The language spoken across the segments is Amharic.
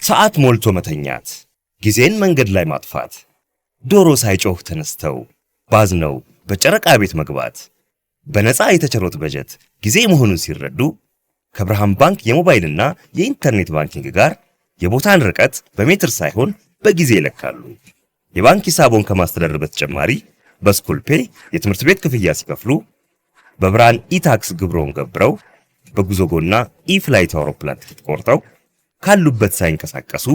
ሰዓት ሞልቶ መተኛት፣ ጊዜን መንገድ ላይ ማጥፋት፣ ዶሮ ሳይጮህ ተነስተው ባዝነው በጨረቃ ቤት መግባት፣ በነፃ የተቸሮት በጀት ጊዜ መሆኑን ሲረዱ ከብርሃን ባንክ የሞባይልና የኢንተርኔት ባንኪንግ ጋር የቦታን ርቀት በሜትር ሳይሆን በጊዜ ይለካሉ። የባንክ ሂሳቦን ከማስተዳደር በተጨማሪ በስኩል ፔይ የትምህርት ቤት ክፍያ ሲከፍሉ፣ በብርሃን ኢታክስ ግብሮን ገብረው፣ በጉዞጎና ኢፍላይት አውሮፕላን ትኬት ቆርጠው ካሉበት ሳይንቀሳቀሱ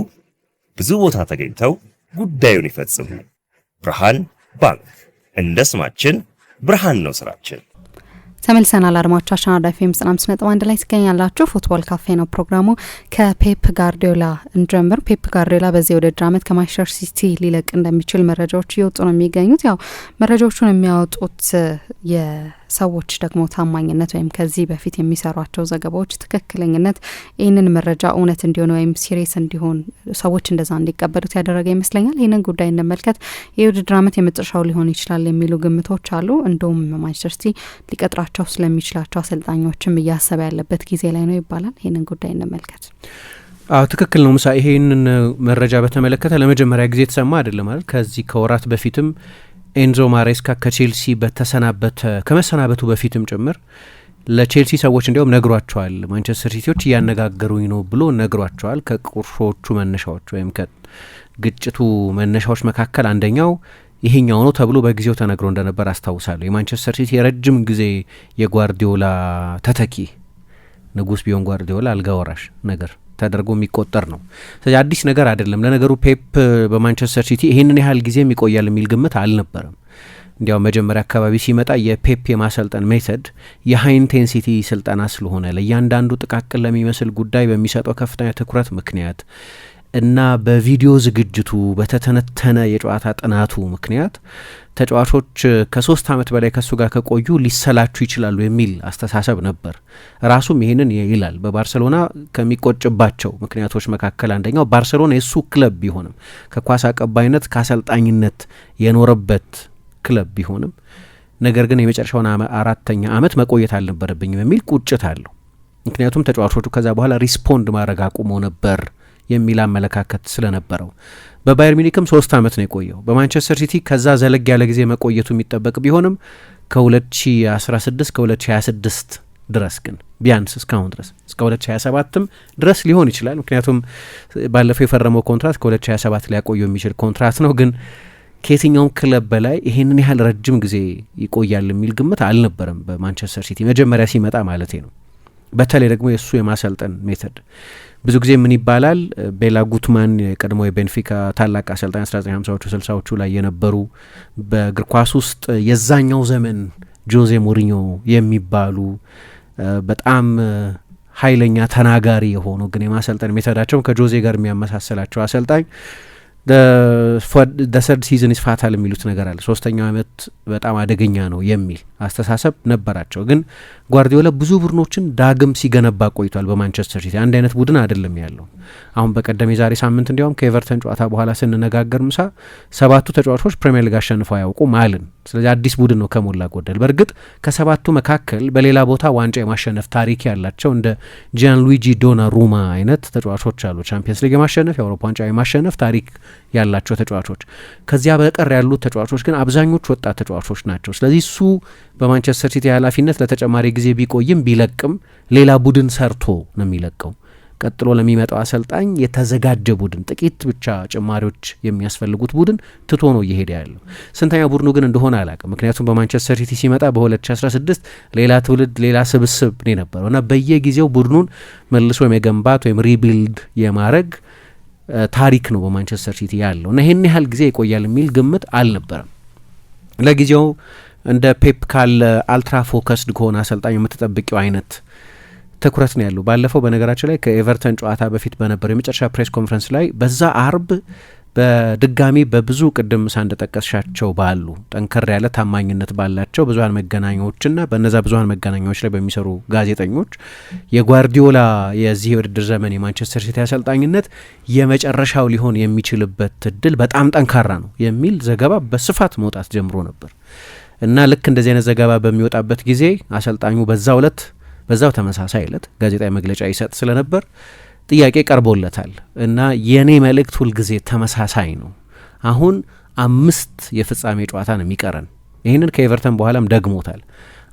ብዙ ቦታ ተገኝተው ጉዳዩን ይፈጽሙ። ብርሃን ባንክ፣ እንደ ስማችን ብርሃን ነው ስራችን። ተመልሰናል አድማጮቻችን። አራዳ ኤፍ ኤም 95.1 ላይ ትገኛላችሁ። ፉትቦል ካፌ ነው ፕሮግራሙ። ከፔፕ ጋርዲዮላ እንጀምር። ፔፕ ጋርዲዮላ በዚህ ውድድር ዓመት ከማንቸስተር ሲቲ ሊለቅ እንደሚችል መረጃዎች እየወጡ ነው የሚገኙት። ያው መረጃዎቹን የሚያወጡት የሰዎች ደግሞ ታማኝነት ወይም ከዚህ በፊት የሚሰሯቸው ዘገባዎች ትክክለኝነት ይህንን መረጃ እውነት እንዲሆን ወይም ሲሪየስ እንዲሆን ሰዎች እንደዛ እንዲቀበሉት ያደረገ ይመስለኛል። ይህንን ጉዳይ እንመልከት። የውድድር ዓመት የመጨረሻው ሊሆን ይችላል የሚሉ ግምቶች አሉ። እንደውም ማንቸስተር ሲቲ ሊቀጥራቸው ስለሚችላቸው አሰልጣኞችም እያሰበ ያለበት ጊዜ ላይ ነው ይባላል። ይህንን ጉዳይ እንመልከት። ትክክል ነው ምሳ። ይሄንን መረጃ በተመለከተ ለመጀመሪያ ጊዜ የተሰማ አይደለም ማለት ከዚህ ከወራት በፊትም ኤንዞ ማሬስካ ከቼልሲ ከመሰናበቱ በፊትም ጭምር ለቼልሲ ሰዎች እንዲያውም ነግሯቸዋል። ማንቸስተር ሲቲዎች እያነጋገሩኝ ነው ብሎ ነግሯቸዋል። ከቁርሾቹ መነሻዎች ወይም ከግጭቱ መነሻዎች መካከል አንደኛው ይሄኛው ነው ተብሎ በጊዜው ተነግሮ እንደነበር አስታውሳለሁ። የማንቸስተር ሲቲ የረጅም ጊዜ የጓርዲዮላ ተተኪ ንጉስ ቢሆን ጓርዲዮላ አልጋ ወራሽ ነገር ተደርጎ የሚቆጠር ነው። ስለዚህ አዲስ ነገር አይደለም። ለነገሩ ፔፕ በማንቸስተር ሲቲ ይሄንን ያህል ጊዜም ይቆያል የሚል ግምት አልነበረም። እንዲያው መጀመሪያ አካባቢ ሲመጣ የፔፕ የማሰልጠን ሜተድ የሃይ ኢንቴንሲቲ ስልጠና ስለሆነ ለእያንዳንዱ ጥቃቅን ለሚመስል ጉዳይ በሚሰጠው ከፍተኛ ትኩረት ምክንያት እና በቪዲዮ ዝግጅቱ በተተነተነ የጨዋታ ጥናቱ ምክንያት ተጫዋቾች ከ3 ዓመት በላይ ከሱ ጋር ከቆዩ ሊሰላቹ ይችላሉ የሚል አስተሳሰብ ነበር። ራሱም ይሄንን ይላል። በባርሴሎና ከሚቆጭባቸው ምክንያቶች መካከል አንደኛው ባርሴሎና የሱ ክለብ ቢሆንም ከኳስ አቀባይነት ከአሰልጣኝነት የኖረበት ክለብ ቢሆንም ነገር ግን የመጨረሻውን 4ኛ ዓመት መቆየት አልነበረብኝም የሚል ቁጭት አለው። ምክንያቱም ተጫዋቾቹ ከዛ በኋላ ሪስፖንድ ማድረግ አቁመው ነበር የሚል አመለካከት ስለነበረው በባየር ሚኒክም 3 ዓመት ነው የቆየው። በማንቸስተር ሲቲ ከዛ ዘለግ ያለ ጊዜ መቆየቱ የሚጠበቅ ቢሆንም ከ2016 ከ2026 ድረስ ግን ቢያንስ እስካሁን ድረስ እስከ 2027ም ድረስ ሊሆን ይችላል። ምክንያቱም ባለፈው የፈረመው ኮንትራት ከ2027 ሊያቆየው የሚችል ኮንትራት ነው። ግን ከየትኛውም ክለብ በላይ ይሄንን ያህል ረጅም ጊዜ ይቆያል የሚል ግምት አልነበረም በማንቸስተር ሲቲ መጀመሪያ ሲመጣ ማለቴ ነው። በተለይ ደግሞ የእሱ የማሰልጠን ሜተድ ብዙ ጊዜ ምን ይባላል፣ ቤላ ጉትማን የቀድሞ የቤንፊካ ታላቅ አሰልጣኝ 1950ዎቹ 60ዎቹ ላይ የነበሩ በእግር ኳስ ውስጥ የዛኛው ዘመን ጆዜ ሞሪኞ የሚባሉ በጣም ኃይለኛ ተናጋሪ የሆኑ ግን የማሰልጠን ሜተዳቸውን ከጆዜ ጋር የሚያመሳሰላቸው አሰልጣኝ ሰርድ ሲዝን ኢዝ ፋታል የሚሉት ነገር አለ። 3ኛው ዓመት በጣም አደገኛ ነው የሚል አስተሳሰብ ነበራቸው። ግን ጓርዲዮላ ብዙ ቡድኖችን ዳግም ሲገነባ ቆይቷል። በማንቸስተር ሲቲ አንድ አይነት ቡድን አይደለም ያለው። አሁን በቀደም የዛሬ ሳምንት እንዲያውም ከኤቨርተን ጨዋታ በኋላ ስንነጋገር ምሳ 7ቱ ተጫዋቾች ፕሪሚየር ሊግ አሸንፈው አያውቁም አልን። ስለዚህ አዲስ ቡድን ነው ከሞላ ጎደል። በእርግጥ ከ7ቱ መካከል በሌላ ቦታ ዋንጫ የማሸነፍ ታሪክ ያላቸው እንደ ጂያንሉዊጂ ዶናሩማ አይነት ተጫዋቾች አሉ። ቻምፒየንስ ሊግ የማሸነፍ የአውሮፓ ዋንጫ የማሸነፍ ታሪክ ያላቸው ተጫዋቾች። ከዚያ በቀር ያሉት ተጫዋቾች ግን አብዛኞቹ ወጣት ተጫዋቾች ናቸው። ስለዚህ እሱ በማንቸስተር ሲቲ ኃላፊነት ለተጨማሪ ጊዜ ቢቆይም ቢለቅም ሌላ ቡድን ሰርቶ ነው የሚለቀው። ቀጥሎ ለሚመጣው አሰልጣኝ የተዘጋጀ ቡድን፣ ጥቂት ብቻ ጭማሪዎች የሚያስፈልጉት ቡድን ትቶ ነው እየሄደ ያለው። ስንተኛ ቡድኑ ግን እንደሆነ አላውቅም። ምክንያቱም በማንቸስተር ሲቲ ሲመጣ በ2016 ሌላ ትውልድ ሌላ ስብስብ ነው የነበረው እና በየጊዜው ቡድኑን መልሶ የመገንባት ወይም ሪቢልድ የማድረግ ታሪክ ነው በማንቸስተር ሲቲ ያለው እና ይህን ያህል ጊዜ ይቆያል የሚል ግምት አልነበረም። ለጊዜው እንደ ፔፕ ካለ አልትራ ፎከስድ ከሆነ አሰልጣኝ የምትጠብቂው አይነት ትኩረት ነው ያለው። ባለፈው በነገራችን ላይ ከኤቨርተን ጨዋታ በፊት በነበረው የመጨረሻ ፕሬስ ኮንፈረንስ ላይ በዛ አርብ በድጋሚ በብዙ ቅድም ሳንጠቀስሻቸው ባሉ ጠንከር ያለ ታማኝነት ባላቸው ብዙሃን መገናኛዎችና በነዛ ብዙሃን መገናኛዎች ላይ በሚሰሩ ጋዜጠኞች የጓርዲዮላ የዚህ የውድድር ዘመን የማንቸስተር ሲቲ አሰልጣኝነት የመጨረሻው ሊሆን የሚችልበት እድል በጣም ጠንካራ ነው የሚል ዘገባ በስፋት መውጣት ጀምሮ ነበር እና ልክ እንደዚህ አይነት ዘገባ በሚወጣበት ጊዜ አሰልጣኙ በዛው ተመሳሳይ ዕለት ጋዜጣዊ መግለጫ ይሰጥ ስለነበር ጥያቄ ቀርቦለታል እና የኔ መልእክት ሁልጊዜ ተመሳሳይ ነው። አሁን 5 የፍጻሜ ጨዋታ ነው የሚቀረን። ይህንን ከኤቨርተን በኋላም ደግሞታል።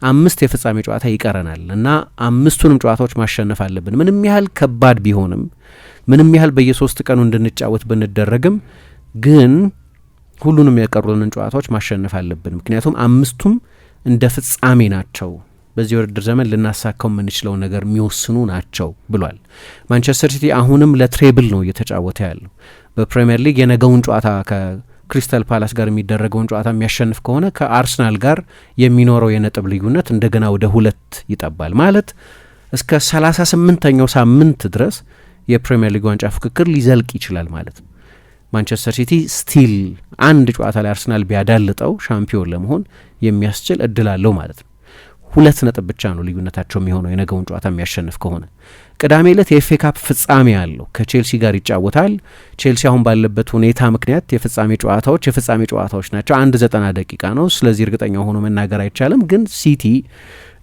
5 የፍጻሜ ጨዋታ ይቀረናል እና 5ቱንም ጨዋታዎች ማሸነፍ አለብን። ምንም ያህል ከባድ ቢሆንም ምንም ያህል በየ3 ቀኑ እንድንጫወት ብንደረግም ግን ሁሉንም የቀሩንን ጨዋታዎች ማሸነፍ አለብን። ምክንያቱም 5ቱም እንደ ፍጻሜ ናቸው። በዚህ ውድድር ዘመን ልናሳካው የምንችለው ነገር የሚወስኑ ናቸው ብሏል። ማንቸስተር ሲቲ አሁንም ለትሬብል ነው እየተጫወተ ያለው። በፕሪምየር ሊግ የነገውን ጨዋታ ከክሪስታል ፓላስ ጋር የሚደረገውን ጨዋታ የሚያሸንፍ ከሆነ ከአርሰናል ጋር የሚኖረው የነጥብ ልዩነት እንደገና ወደ 2 ይጠባል። ማለት እስከ 38ኛው ሳምንት ድረስ የፕሪምየር ሊግ ዋንጫ ፍክክር ሊዘልቅ ይችላል ማለት ነው። ማንቸስተር ሲቲ ስቲል አንድ ጨዋታ ላይ አርሰናል ቢያዳልጠው ሻምፒዮን ለመሆን የሚያስችል እድል አለው ማለት ነው። 2 ነጥብ ብቻ ነው ልዩነታቸው የሚሆነው የነገውን ጨዋታ የሚያሸንፍ ከሆነ። ቅዳሜ ዕለት የኤፍኤ ካፕ ፍጻሜ አለው፣ ከቼልሲ ጋር ይጫወታል። ቼልሲ አሁን ባለበት ሁኔታ ምክንያት የፍጻሜ ጨዋታዎች ናቸው። 90 ደቂቃ ነው። ስለዚህ እርግጠኛ ሆኖ መናገር አይቻልም። ግን ሲቲ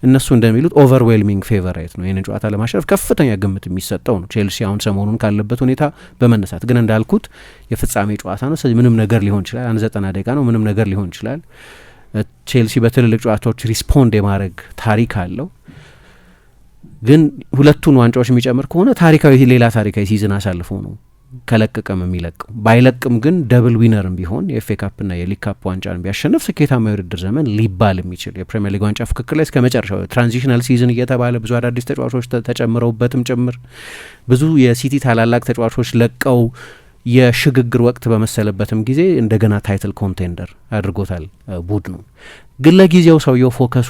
እነሱ እንደሚሉት ኦቨርዌልሚንግ ፌቨራይት ነው። ይህንን ጨዋታ ለማሸነፍ ከፍተኛ ግምት የሚሰጠው ነው። ቼልሲ አሁን ሰሞኑን ካለበት ሁኔታ በመነሳት ግን እንዳልኩት የፍጻሜ ጨዋታ ነው። ስለዚህ ምንም ነገር ሊሆን ይችላል። 90 ደቂቃ ነው። ምንም ነገር ሊሆን ይችላል። ቼልሲ በትልልቅ ጨዋታዎች ሪስፖንድ የማድረግ ታሪክ አለው። ግን 2ቱን ዋንጫዎች የሚጨምር ከሆነ ሌላ ታሪካዊ ሲዝን አሳልፎ ነው ከለቀቀም የሚለቀው። ባይለቅም ግን ደብል ዊነርም ቢሆን የኤፍኤ ካፕና የሊግ ካፕ ዋንጫን ቢያሸንፍ ስኬታማ የውድድር ዘመን ሊባል የሚችል የፕሪሚየር ሊግ ዋንጫ ፍክክር ላይ እስከ መጨረሻው ትራንዚሽናል ሲዝን እየተባለ ብዙ አዳዲስ ተጫዋቾች ተጨምረውበትም ጭምር ብዙ የሲቲ ታላላቅ ተጫዋቾች ለቀው የሽግግር ወቅት በመሰለበትም ጊዜ እንደገና ታይትል ኮንቴንደር አድርጎታል ቡድኑ። ግን ለጊዜው ሰውየው ፎከሱ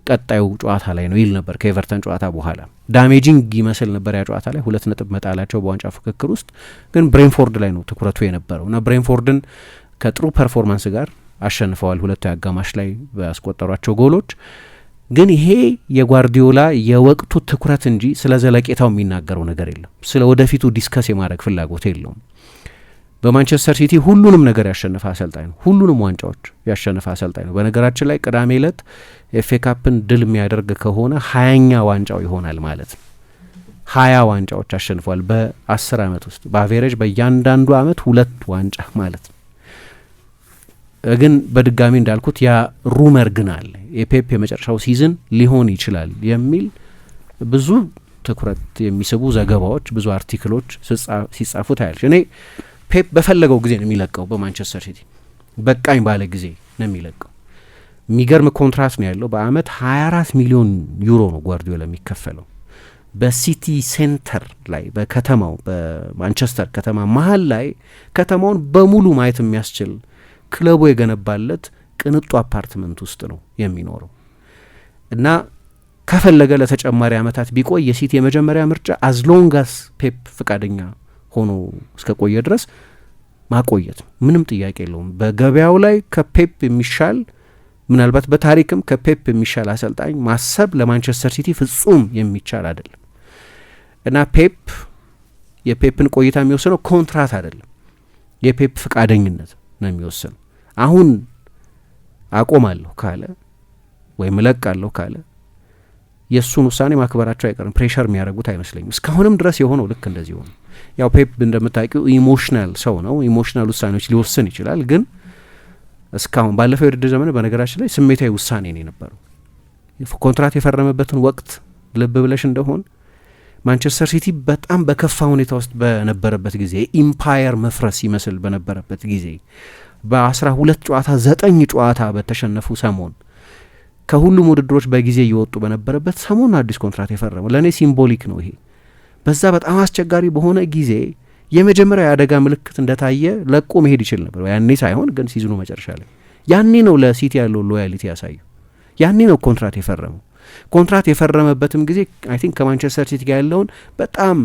ቀጣዩ ጨዋታ ላይ ነው ይል ነበር። ከኤቨርተን ጨዋታ በኋላ ዳሜጂንግ ይመስል ነበር ያ ጨዋታ ላይ 2 ነጥብ መጣላቸው በዋንጫ ፍክክር ውስጥ። ግን ብሬንፎርድ ላይ ነው ትኩረቱ የነበረው እና ብሬንፎርድን ከጥሩ ፐርፎርማንስ ጋር አሸንፈዋል። 2 አጋማሽ ላይ ባስቆጠሯቸው ጎሎች። ግን ይሄ የጓርዲዮላ የወቅቱ ትኩረት እንጂ ስለ ዘለቄታው የሚናገረው ነገር የለም። ስለ ወደፊቱ ዲስከስ የማድረግ ፍላጎት የለውም። በማንቸስተር ሲቲ ሁሉንም ነገር ያሸነፈ አሰልጣኝ ነው። ሁሉንም ዋንጫዎች ያሸነፈ አሰልጣኝ ነው። በነገራችን ላይ ቅዳሜ ዕለት ኤፍኤ ካፕን ድል የሚያደርግ ከሆነ 20ኛ ዋንጫው ይሆናል ማለት ነው። 20 ዋንጫዎች አሸንፏል በ10 ዓመት ውስጥ በአቬሬጅ በእያንዳንዱ ዓመት 2 ዋንጫ ማለት ነው። ግን በድጋሚ እንዳልኩት ያ ሩመር ግን አለ። የፔፕ የመጨረሻው ሲዝን ሊሆን ይችላል የሚል ብዙ ትኩረት የሚስቡ ዘገባዎች፣ ብዙ አርቲክሎች ሲጻፉ ታያለች። እኔ ፔፕ በፈለገው ጊዜ ነው የሚለቀው። በማንቸስተር ሲቲ በቃኝ ባለ ጊዜ ነው የሚለቀው። የሚገርም ኮንትራት ነው ያለው። በአመት 24 ሚሊዮን ዩሮ ነው ጓርዲዮላ የሚከፈለው። በሲቲ ሴንተር ላይ በከተማው በማንቸስተር ከተማ መሀል ላይ ከተማውን በሙሉ ማየት የሚያስችል ክለቡ የገነባለት ቅንጡ አፓርትመንት ውስጥ ነው የሚኖረው እና ከፈለገ ለተጨማሪ አመታት ቢቆይ የሲቲ የመጀመሪያ ምርጫ አዝሎንጋስ ፔፕ ፍቃደኛ ሆኖ እስከ ቆየ ድረስ ማቆየት ነው። ምንም ጥያቄ የለውም። በገበያው ላይ ከፔፕ የሚሻል ምናልባት በታሪክም ከፔፕ የሚሻል አሰልጣኝ ማሰብ ለማንቸስተር ሲቲ ፍጹም የሚቻል አይደለም እና ፔፕ የፔፕን ቆይታ የሚወስነው ኮንትራት አይደለም፣ የፔፕ ፍቃደኝነት ነው የሚወስነው። አሁን አቆማለሁ ካለ ወይም እለቃለሁ ካለ የእሱን ውሳኔ ማክበራቸው አይቀርም። ፕሬሸር የሚያደርጉት አይመስለኝም። እስካሁንም ድረስ የሆነው ልክ እንደዚህ ሆነ። ያው ፔፕ እንደምታውቂው ኢሞሽናል ሰው ነው። ኢሞሽናል ውሳኔዎች ሊወስን ይችላል። ግን እስካሁን ባለፈው የውድድር ዘመን በነገራችን ላይ ስሜታዊ ውሳኔ ነው የነበረው። ኮንትራት የፈረመበትን ወቅት ልብ ብለሽ እንደሆን ማንቸስተር ሲቲ በጣም በከፋ ሁኔታ ውስጥ በነበረበት ጊዜ ኢምፓየር መፍረስ ይመስል በነበረበት ጊዜ በ12 ጨዋታ 9 ጨዋታ በተሸነፉ ሰሞን ከሁሉም ውድድሮች በጊዜ እየወጡ በነበረበት ሰሞን አዲስ ኮንትራት የፈረመው ለእኔ ሲምቦሊክ ነው ይሄ። በዛ በጣም አስቸጋሪ በሆነ ጊዜ የመጀመሪያው የአደጋ ምልክት እንደታየ ለቆ መሄድ ይችል ነበር። ያኔ ሳይሆን ግን ሲዝኑ መጨረሻ ላይ ያኔ ነው ለሲቲ ያለው ሎያሊቲ ያሳየው። ያኔ ነው ኮንትራት የፈረመው። ኮንትራት የፈረመበትም ጊዜ አይ ቲንክ ከማንቸስተር ሲቲ ጋር ያለውን በጣም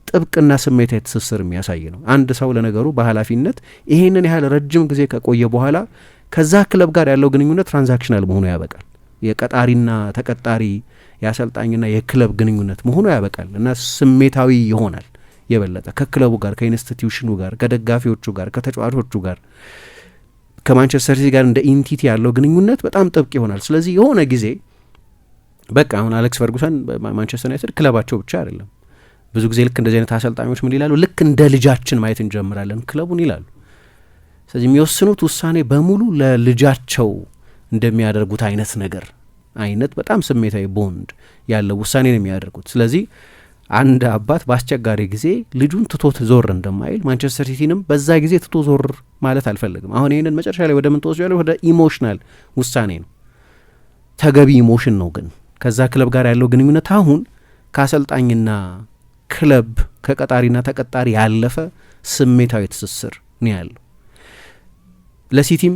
ጥብቅና ስሜታዊ ትስስር የሚያሳይ ነው። አንድ ሰው ለነገሩ በኃላፊነት ይሄንን ያህል ረጅም ጊዜ ከቆየ በኋላ ከዛ ክለብ ጋር ያለው ግንኙነት ትራንዛክሽናል መሆኑ ያበቃል። የቀጣሪና ተቀጣሪ የአሰልጣኝና የክለብ ግንኙነት መሆኑ ያበቃል እና ስሜታዊ ይሆናል የበለጠ ከክለቡ ጋር፣ ከኢንስቲትዩሽኑ ጋር፣ ከደጋፊዎቹ ጋር፣ ከተጫዋቾቹ ጋር፣ ከማንቸስተር ሲቲ ጋር እንደ ኢንቲቲ ያለው ግንኙነት በጣም ጥብቅ ይሆናል። ስለዚህ የሆነ ጊዜ በቃ አሁን አሌክስ ፈርጉሰን ማንቸስተር ዩናይትድ ክለባቸው ብቻ አይደለም ብዙ ጊዜ ልክ እንደዚህ አይነት አሰልጣኞች ምን ይላሉ? ልክ እንደ ልጃችን ማየት እንጀምራለን ክለቡን ይላሉ። ስለዚህ የሚወስኑት ውሳኔ በሙሉ ለልጃቸው እንደሚያደርጉት አይነት በጣም ስሜታዊ ቦንድ ያለው ውሳኔ ነው የሚያደርጉት። ስለዚህ አንድ አባት በአስቸጋሪ ጊዜ ልጁን ትቶት ዞር እንደማይል ማንቸስተር ሲቲንም በዛ ጊዜ ትቶ ዞር ማለት አልፈለግም። አሁን ይህንን መጨረሻ ላይ ወደ ምን ተወስዶ ያለው ወደ ኢሞሽናል ውሳኔ ነው። ተገቢ ኢሞሽን ነው፣ ግን ከዛ ክለብ ጋር ያለው ግንኙነት አሁን ከአሰልጣኝና ክለብ ከቀጣሪና ተቀጣሪ ያለፈ ስሜታዊ ትስስር ነው ያለው። ለሲቲም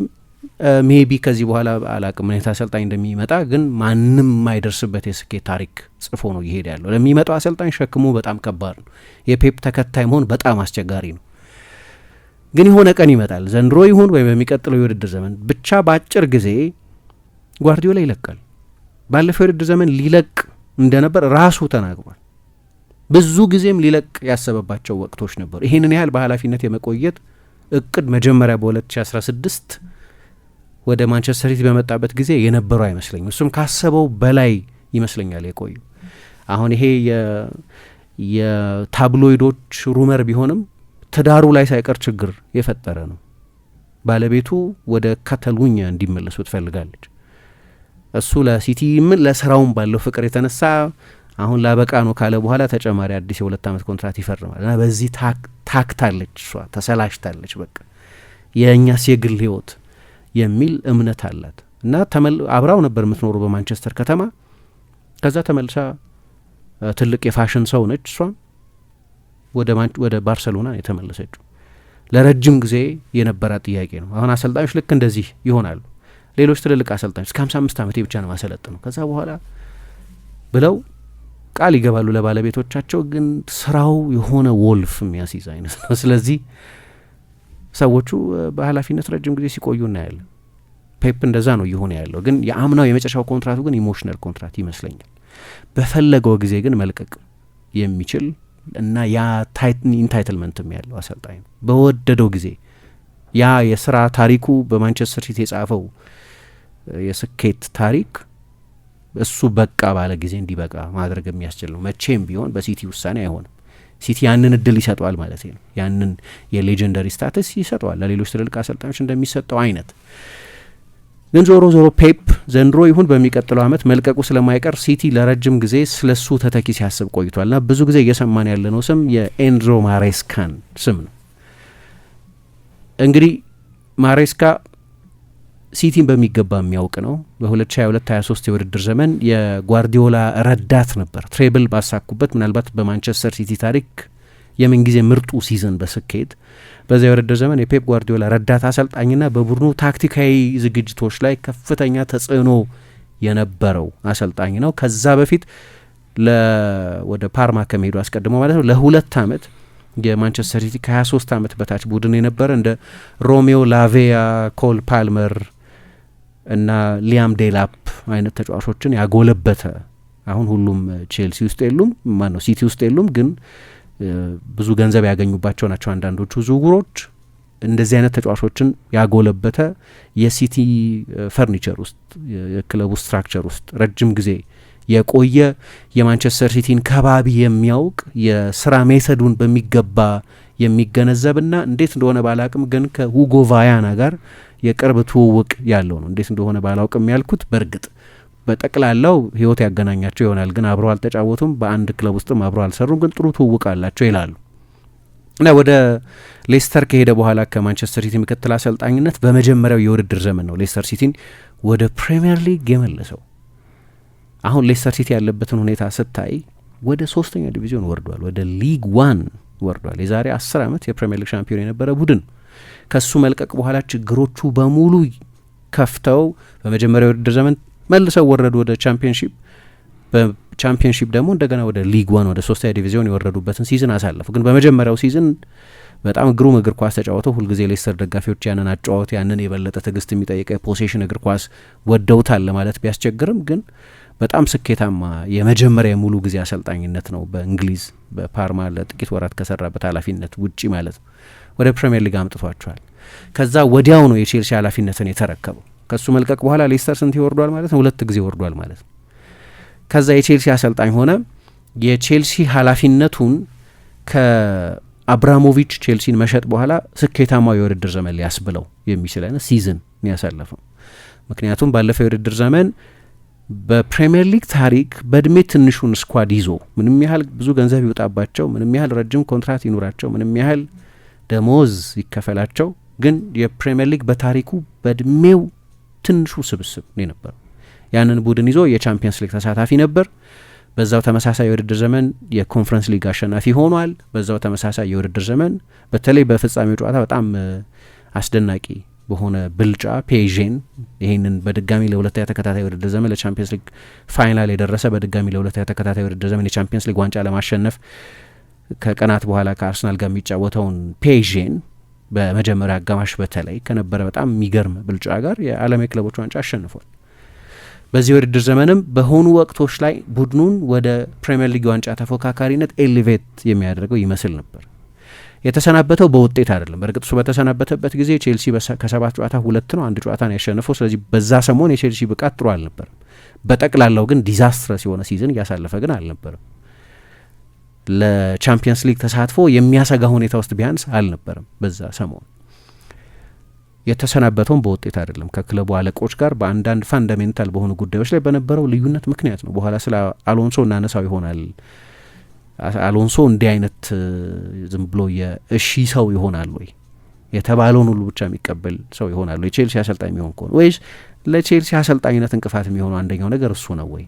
ሜቢ ከዚህ በኋላ አላቅም ሁኔታ አሰልጣኝ እንደሚመጣ፣ ግን ማንም የማይደርስበት የስኬት ታሪክ ጽፎ ነው እየሄደ ያለው። ለሚመጣው አሰልጣኝ ሸክሙ በጣም ከባድ ነው። የፔፕ ተከታይ መሆን በጣም አስቸጋሪ ነው። ግን የሆነ ቀን ይመጣል፣ ዘንድሮ ይሁን ወይም በሚቀጥለው የውድድር ዘመን ብቻ በአጭር ጊዜ ጓርዲዮላ ይለቃል። ባለፈው የውድድር ዘመን ሊለቅ እንደነበር ራሱ ተናግሯል። ብዙ ጊዜም ሊለቅ ያሰበባቸው ወቅቶች ነበሩ። ይህንን ያህል በኃላፊነት የመቆየት እቅድ መጀመሪያ በ2016 ወደ ማንቸስተር ሲቲ በመጣበት ጊዜ የነበረው አይመስለኝም። እሱም ካሰበው በላይ ይመስለኛል የቆዩ። አሁን ይሄ የታብሎይዶች ሩመር ቢሆንም ትዳሩ ላይ ሳይቀር ችግር የፈጠረ ነው። ባለቤቱ ወደ ካታሉኛ እንዲመለሱ ትፈልጋለች። እሱ ለሲቲ ምን ለስራውም ባለው ፍቅር የተነሳ አሁን ላበቃ ነው ካለ በኋላ ተጨማሪ አዲስ የ2 ዓመት ኮንትራት ይፈርማል እና በዚህ ታክታለች፣ እሷ ተሰላሽታለች። በቃ የእኛስ የግል ህይወት የሚል እምነት አላት እና አብራው ነበር የምትኖሩ በማንቸስተር ከተማ። ከዛ ተመልሳ ትልቅ የፋሽን ሰው ነች። እሷም ወደ ባርሰሎና የተመለሰችው ለረጅም ጊዜ የነበራት ጥያቄ ነው። አሁን አሰልጣኞች ልክ እንደዚህ ይሆናሉ። ሌሎች ትልልቅ አሰልጣኞች እስከ 55 ዓመቴ ብቻ ነው ማሰለጥ ነው ከዛ በኋላ ብለው ቃል ይገባሉ ለባለቤቶቻቸው። ግን ስራው የሆነ ወልፍ የሚያስይዝ አይነት ነው። ስለዚህ ሰዎቹ በኃላፊነት ረጅም ጊዜ ሲቆዩ እናያለን። ፔፕ እንደዛ ነው እየሆነ ያለው። ግን የአምናው የመጨረሻው ኮንትራቱ ግን ኢሞሽናል ኮንትራት ይመስለኛል። በፈለገው ጊዜ ግን መልቀቅ የሚችል እና ያ ኢንታይትልመንትም ያለው አሰልጣኝ ነው። በወደደው ጊዜ ያ የስራ ታሪኩ በማንቸስተር ሲቲ የጻፈው የስኬት ታሪክ እሱ በቃ ባለ ጊዜ እንዲበቃ ማድረግ የሚያስችል ነው። መቼም ቢሆን በሲቲ ውሳኔ አይሆንም። ሲቲ ያንን እድል ይሰጠዋል ማለት ነው። ያንን የሌጀንደሪ ስታተስ ይሰጠዋል ለሌሎች ትልልቅ አሰልጣኞች እንደሚሰጠው አይነት። ግን ዞሮ ዞሮ ፔፕ ዘንድሮ ይሁን በሚቀጥለው ዓመት መልቀቁ ስለማይቀር ሲቲ ለረጅም ጊዜ ስለሱ ተተኪ ሲያስብ ቆይቷልና ብዙ ጊዜ እየሰማን ያለነው ስም የኤንዞ ማሬስካን ስም ነው። እንግዲህ ማሬስካ ሲቲን በሚገባ የሚያውቅ ነው። በ2022-23 የውድድር ዘመን የጓርዲዮላ ረዳት ነበር። ትሬብል ባሳኩበት ምናልባት በማንቸስተር ሲቲ ታሪክ የምንጊዜ ምርጡ ሲዝን በስኬት በዚያ የውድድር ዘመን የፔፕ ጓርዲዮላ ረዳት አሰልጣኝና በቡድኑ ታክቲካዊ ዝግጅቶች ላይ ከፍተኛ ተጽዕኖ የነበረው አሰልጣኝ ነው። ከዛ በፊት ወደ ፓርማ ከመሄዱ አስቀድሞ ማለት ነው ለ2 ዓመት የማንቸስተር ሲቲ ከ23 ዓመት በታች ቡድን የነበረ እንደ ሮሜዮ ላቬያ፣ ኮል ፓልመር እና ሊያም ዴላፕ አይነት ተጫዋቾችን ያጎለበተ፣ አሁን ሁሉም ቼልሲ ውስጥ የሉም፣ ማነው ሲቲ ውስጥ የሉም፣ ግን ብዙ ገንዘብ ያገኙባቸው ናቸው አንዳንዶቹ ዝውውሮች። እንደዚህ አይነት ተጫዋቾችን ያጎለበተ የሲቲ ፈርኒቸር ውስጥ የክለቡ ስትራክቸር ውስጥ ረጅም ጊዜ የቆየ የማንቸስተር ሲቲን ከባቢ የሚያውቅ የስራ ሜተዱን በሚገባ የሚገነዘብና እንዴት እንደሆነ ባላቅም ግን ከሁጎ ቫያና ጋር የቅርብ ትውውቅ ያለው ነው። እንዴት እንደሆነ ባላውቅም ያልኩት በእርግጥ በጠቅላላው ህይወት ያገናኛቸው ይሆናል፣ ግን አብረው አልተጫወቱም፣ በአንድ ክለብ ውስጥም አብረው አልሰሩም፣ ግን ጥሩ ትውውቅ አላቸው ይላሉ። እና ወደ ሌስተር ከሄደ በኋላ ከማንቸስተር ሲቲ ምክትል አሰልጣኝነት በመጀመሪያው የውድድር ዘመን ነው ሌስተር ሲቲን ወደ ፕሪሚየር ሊግ የመለሰው። አሁን ሌስተር ሲቲ ያለበትን ሁኔታ ስታይ ወደ 3ኛ ዲቪዚዮን ወርዷል፣ ወደ ሊግ 1 ወርዷል። የዛሬ 10 ዓመት የፕሪሚየር ሊግ ሻምፒዮን የነበረ ቡድን ከሱ መልቀቅ በኋላ ችግሮቹ በሙሉ ከፍተው በመጀመሪያው የውድድር ዘመን መልሰው ወረዱ ወደ ቻምፒዮንሺፕ። በቻምፒዮንሺፕ ደግሞ እንደገና ወደ ሊግ 1 ወደ 3ኛ ዲቪዚዮን የወረዱበትን ሲዝን አሳለፉ። ግን በመጀመሪያው ሲዝን በጣም ግሩም እግር ኳስ ተጫወተው። ሁልጊዜ ሌስተር ደጋፊዎች ያንን አጫወት ያንን የበለጠ ትዕግስት የሚጠይቀ ፖሴሽን እግር ኳስ ወደውታል ለማለት ቢያስቸግርም ግን በጣም ስኬታማ የመጀመሪያ የሙሉ ጊዜ አሰልጣኝነት ነው በእንግሊዝ በፓርማ ለጥቂት ወራት ከሰራበት ኃላፊነት ውጪ ማለት ነው። ወደ ፕሪሚየር ሊግ አምጥቷቸዋል። ከዛ ወዲያው ነው የቼልሲ ኃላፊነትን የተረከበው። ከሱ መልቀቅ በኋላ ሌስተር ስንት ይወርዷል ማለት ነው? 2 ጊዜ ወርዷል ማለት ነው። ከዛ የቼልሲ አሰልጣኝ ሆነ። የቼልሲ ኃላፊነቱን ከአብራሞቪች ቼልሲን መሸጥ በኋላ ስኬታማው የውድድር ዘመን ሊያስብለው የሚችል አይነት ሲዝን ያሳለፈው። ምክንያቱም ባለፈው የውድድር ዘመን በፕሪሚየር ሊግ ታሪክ በእድሜ ትንሹን ስኳድ ይዞ ምንም ያህል ብዙ ገንዘብ ይወጣባቸው፣ ምንም ያህል ረጅም ኮንትራት ይኑራቸው፣ ምንም ያህል ደሞዝ ይከፈላቸው፣ ግን የፕሪሚየር ሊግ በታሪኩ በእድሜው ትንሹ ስብስብ ነው የነበረው። ያንን ቡድን ይዞ የቻምፒየንስ ሊግ ተሳታፊ ነበር። በዛው ተመሳሳይ የውድድር ዘመን የኮንፈረንስ ሊግ አሸናፊ ሆኗል። በዛው ተመሳሳይ የውድድር ዘመን በተለይ በፍጻሜው ጨዋታ በጣም አስደናቂ በሆነ ብልጫ ፔዥን ይህንን በድጋሚ ለሁለተኛ ተከታታይ ውድድር ዘመን ለቻምፒየንስ ሊግ ፋይናል የደረሰ በድጋሚ ለሁለተኛ ተከታታይ ውድድር ዘመን የቻምፒየንስ ሊግ ዋንጫ ለማሸነፍ ከቀናት በኋላ ከአርሰናል ጋር የሚጫወተውን ፔዥን በመጀመሪያ አጋማሽ በተለይ ከነበረ በጣም የሚገርም ብልጫ ጋር የዓለም የክለቦች ዋንጫ አሸንፏል። በዚህ ውድድር ዘመንም በሆኑ ወቅቶች ላይ ቡድኑን ወደ ፕሪሚየር ሊግ ዋንጫ ተፎካካሪነት ኤሊቬት የሚያደርገው ይመስል ነበር። የተሰናበተው በውጤት አይደለም። በእርግጥ እሱ በተሰናበተበት ጊዜ ቼልሲ ከ7 ጨዋታ 2 ነው 1 ጨዋታ ነው ያሸነፈው። ስለዚህ በዛ ሰሞን የቼልሲ ብቃት ጥሩ አልነበረም። በጠቅላላው ግን ዲዛስትረስ የሆነ ሲዝን እያሳለፈ ግን አልነበረም። ለቻምፒየንስ ሊግ ተሳትፎ የሚያሰጋ ሁኔታ ውስጥ ቢያንስ አልነበረም። በዛ ሰሞን የተሰናበተውን በውጤት አይደለም፣ ከክለቡ አለቆች ጋር በአንዳንድ ፋንዳሜንታል በሆኑ ጉዳዮች ላይ በነበረው ልዩነት ምክንያት ነው። በኋላ ስለ አሎንሶ እናነሳው ይሆናል። አሎንሶ እንዲህ አይነት ዝም ብሎ የእሺ ሰው ይሆናል ወይ? የተባለውን ሁሉ ብቻ የሚቀበል ሰው ይሆናል ወይ? የቼልሲ አሰልጣኝ የሚሆን ከሆነ ወይስ ለቼልሲ አሰልጣኝነት እንቅፋት የሚሆነው አንደኛው ነገር እሱ ነው ወይ?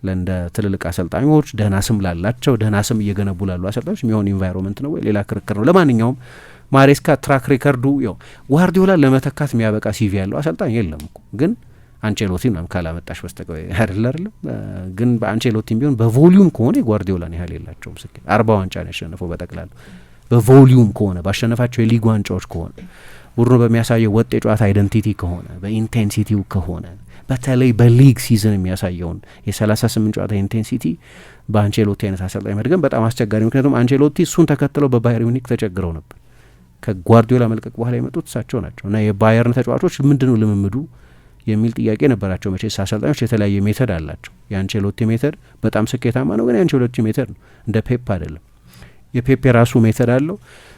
ለእንደ ትልልቅ አሰልጣኞች ደህና ስም ላላቸው ደህና ስም እየገነቡ ላሉ አሰልጣኞች የሚሆን ኢንቫይሮንመንት ነው ወይ? ሌላ ክርክር ነው። ለማንኛውም ማሬስካ ትራክ ሬከርዱ ያው ጓርዲዮላ ለመተካት የሚያበቃ ሲቪ ያለው አሰልጣኝ የለም እኮ ግን አንቼሎቲ ምናምን ካላመጣሽ በስተቀር አይደለም። ግን በአንቼሎቲም ቢሆን በቮሊዩም ከሆነ የጓርዲዮላን ያህል የላቸውም። ስኬት 40 ዋንጫ ነው ያሸነፈው በጠቅላላ። በቮሊዩም ከሆነ ባሸነፋቸው የሊግ ዋንጫዎች ከሆነ ቡድኑ በሚያሳየው ወጥ የጨዋታ አይደንቲቲ ከሆነ በኢንቴንሲቲው ከሆነ በተለይ በሊግ ሲዝን የሚያሳየውን የ38 ጨዋታ ኢንቴንሲቲ በአንቼሎቲ አይነት አሰልጣኝ መድገም በጣም አስቸጋሪ። ምክንያቱም አንቼሎቲ እሱን ተከትለው በባየር ሚኒክ ተቸግረው ነበር። ከጓርዲዮላ መልቀቅ በኋላ የመጡት እሳቸው ናቸው እና የባየርን ተጫዋቾች ምንድነው ልምምዱ የሚል ጥያቄ ነበራቸው። መቼስ አሰልጣኞች የተለያየ ሜተድ አላቸው። የአንቼሎቲ ሜተድ በጣም ስኬታማ ነው፣ ግን የአንቼሎቲ ሜተድ ነው፣ እንደ ፔፕ አይደለም። የፔፕ የራሱ ሜተድ አለው።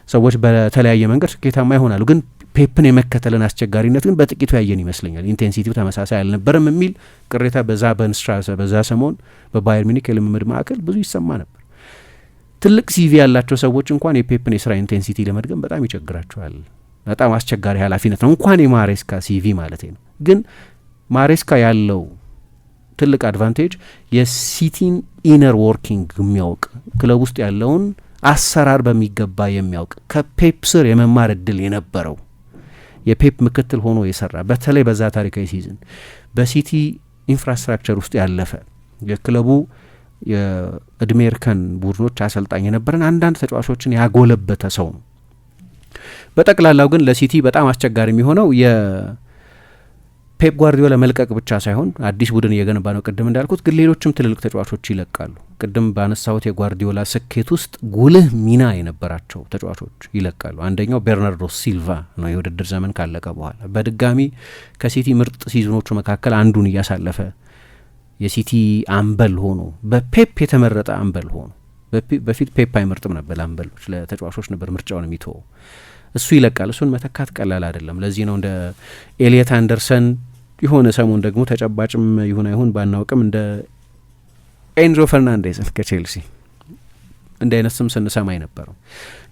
ሰዎች በተለያየ መንገድ ስኬታማ ይሆናሉ፣ ግን ፔፕን የመከተልን አስቸጋሪነት ግን በጥቂቱ ያየን ይመስለኛል። ኢንቴንሲቲው ተመሳሳይ አልነበረም የሚል ቅሬታ በዛ በንስትራሰ በዛ ሰሞን በባየር ሚኒክ የልምምድ ማዕከል ብዙ ይሰማ ነበር። ትልቅ ሲቪ ያላቸው ሰዎች እንኳን የፔፕን የስራ ኢንቴንሲቲ ለመድገም በጣም ይቸግራቸዋል። በጣም አስቸጋሪ ኃላፊነት ነው፣ እንኳን የማሬስካ ሲቪ ማለት ነው። ግን ማሬስካ ያለው ትልቅ አድቫንቴጅ የሲቲን ኢነር ወርኪንግ የሚያውቅ ክለብ ውስጥ ያለውን አሰራር በሚገባ የሚያውቅ ከፔፕ ስር የመማር እድል የነበረው የፔፕ ምክትል ሆኖ የሰራ በተለይ በዛ ታሪካዊ ሲዝን በሲቲ ኢንፍራስትራክቸር ውስጥ ያለፈ የክለቡ የእድሜ እርከን ቡድኖች አሰልጣኝ የነበረን አንዳንድ ተጫዋቾችን ያጎለበተ ሰው ነው። በጠቅላላው ግን ለሲቲ በጣም አስቸጋሪ የሚሆነው የፔፕ ጓርዲዮላ መልቀቅ ብቻ ሳይሆን አዲስ ቡድን እየገነባ ነው ቅድም እንዳልኩት፣ ግን ሌሎችም ትልልቅ ተጫዋቾች ይለቃሉ። ቅድም ባነሳሁት የጓርዲዮላ ስኬት ውስጥ ጉልህ ሚና የነበራቸው ተጫዋቾች ይለቃሉ። አንደኛው ቤርናርዶ ሲልቫ ነው። የውድድር ዘመን ካለቀ በኋላ በድጋሚ ከሲቲ ምርጥ ሲዝኖቹ መካከል አንዱን እያሳለፈ የሲቲ አምበል ሆኖ በፔፕ የተመረጠ አምበል ሆኖ፣ በፊት ፔፕ አይመርጥም ነበር አምበሎች፣ ለተጫዋቾች ነበር ምርጫውን የሚተወው። እሱ ይለቃል። እሱን መተካት ቀላል አይደለም። ለዚህ ነው እንደ ኤሊየት አንደርሰን የሆነ ሰሞን ደግሞ ተጨባጭም ይሁን አይሁን ባናውቅም እንደ ኤንዞ ፈርናንዴዝን ከቼልሲ እንደ አይነት ስም ስንሰማ የነበረው።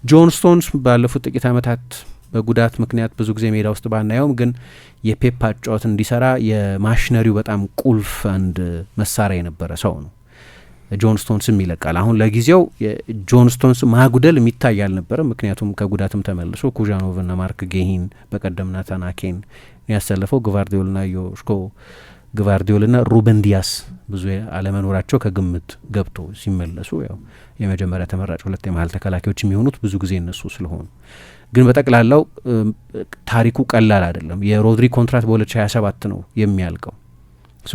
ጆን ስቶንስ ባለፉት ጥቂት ዓመታት በጉዳት ምክንያት ብዙ ጊዜ ሜዳ ውስጥ ባናየውም ግን የፔፕ አጫወት እንዲሰራ የማሽነሪው በጣም ቁልፍ አንድ መሳሪያ የነበረ ሰው ነው። ጆን ስቶንስም ይለቃል። አሁን ለጊዜው የጆን ስቶንስ ማጉደል የሚታይ አልነበረም። ምክንያቱም ከጉዳትም ተመልሶ ኩዣኖቭና ማርክ ጌሂን በቀደም ናታን አኬን ያሰለፈው ግቫርዲዮልና ዮሽኮ ግቫርዲዮልና ሩበን ዲያስ ብዙ አለመኖራቸው ከግምት ገብቶ ሲመለሱ ያው የመጀመሪያ ተመራጭ ሁለት የመሀል ተከላካዮች የሚሆኑት ብዙ ጊዜ እነሱ ስለሆኑ፣ ግን በጠቅላላው ታሪኩ ቀላል አይደለም። የሮድሪ ኮንትራት በ2027 ነው የሚያልቀው።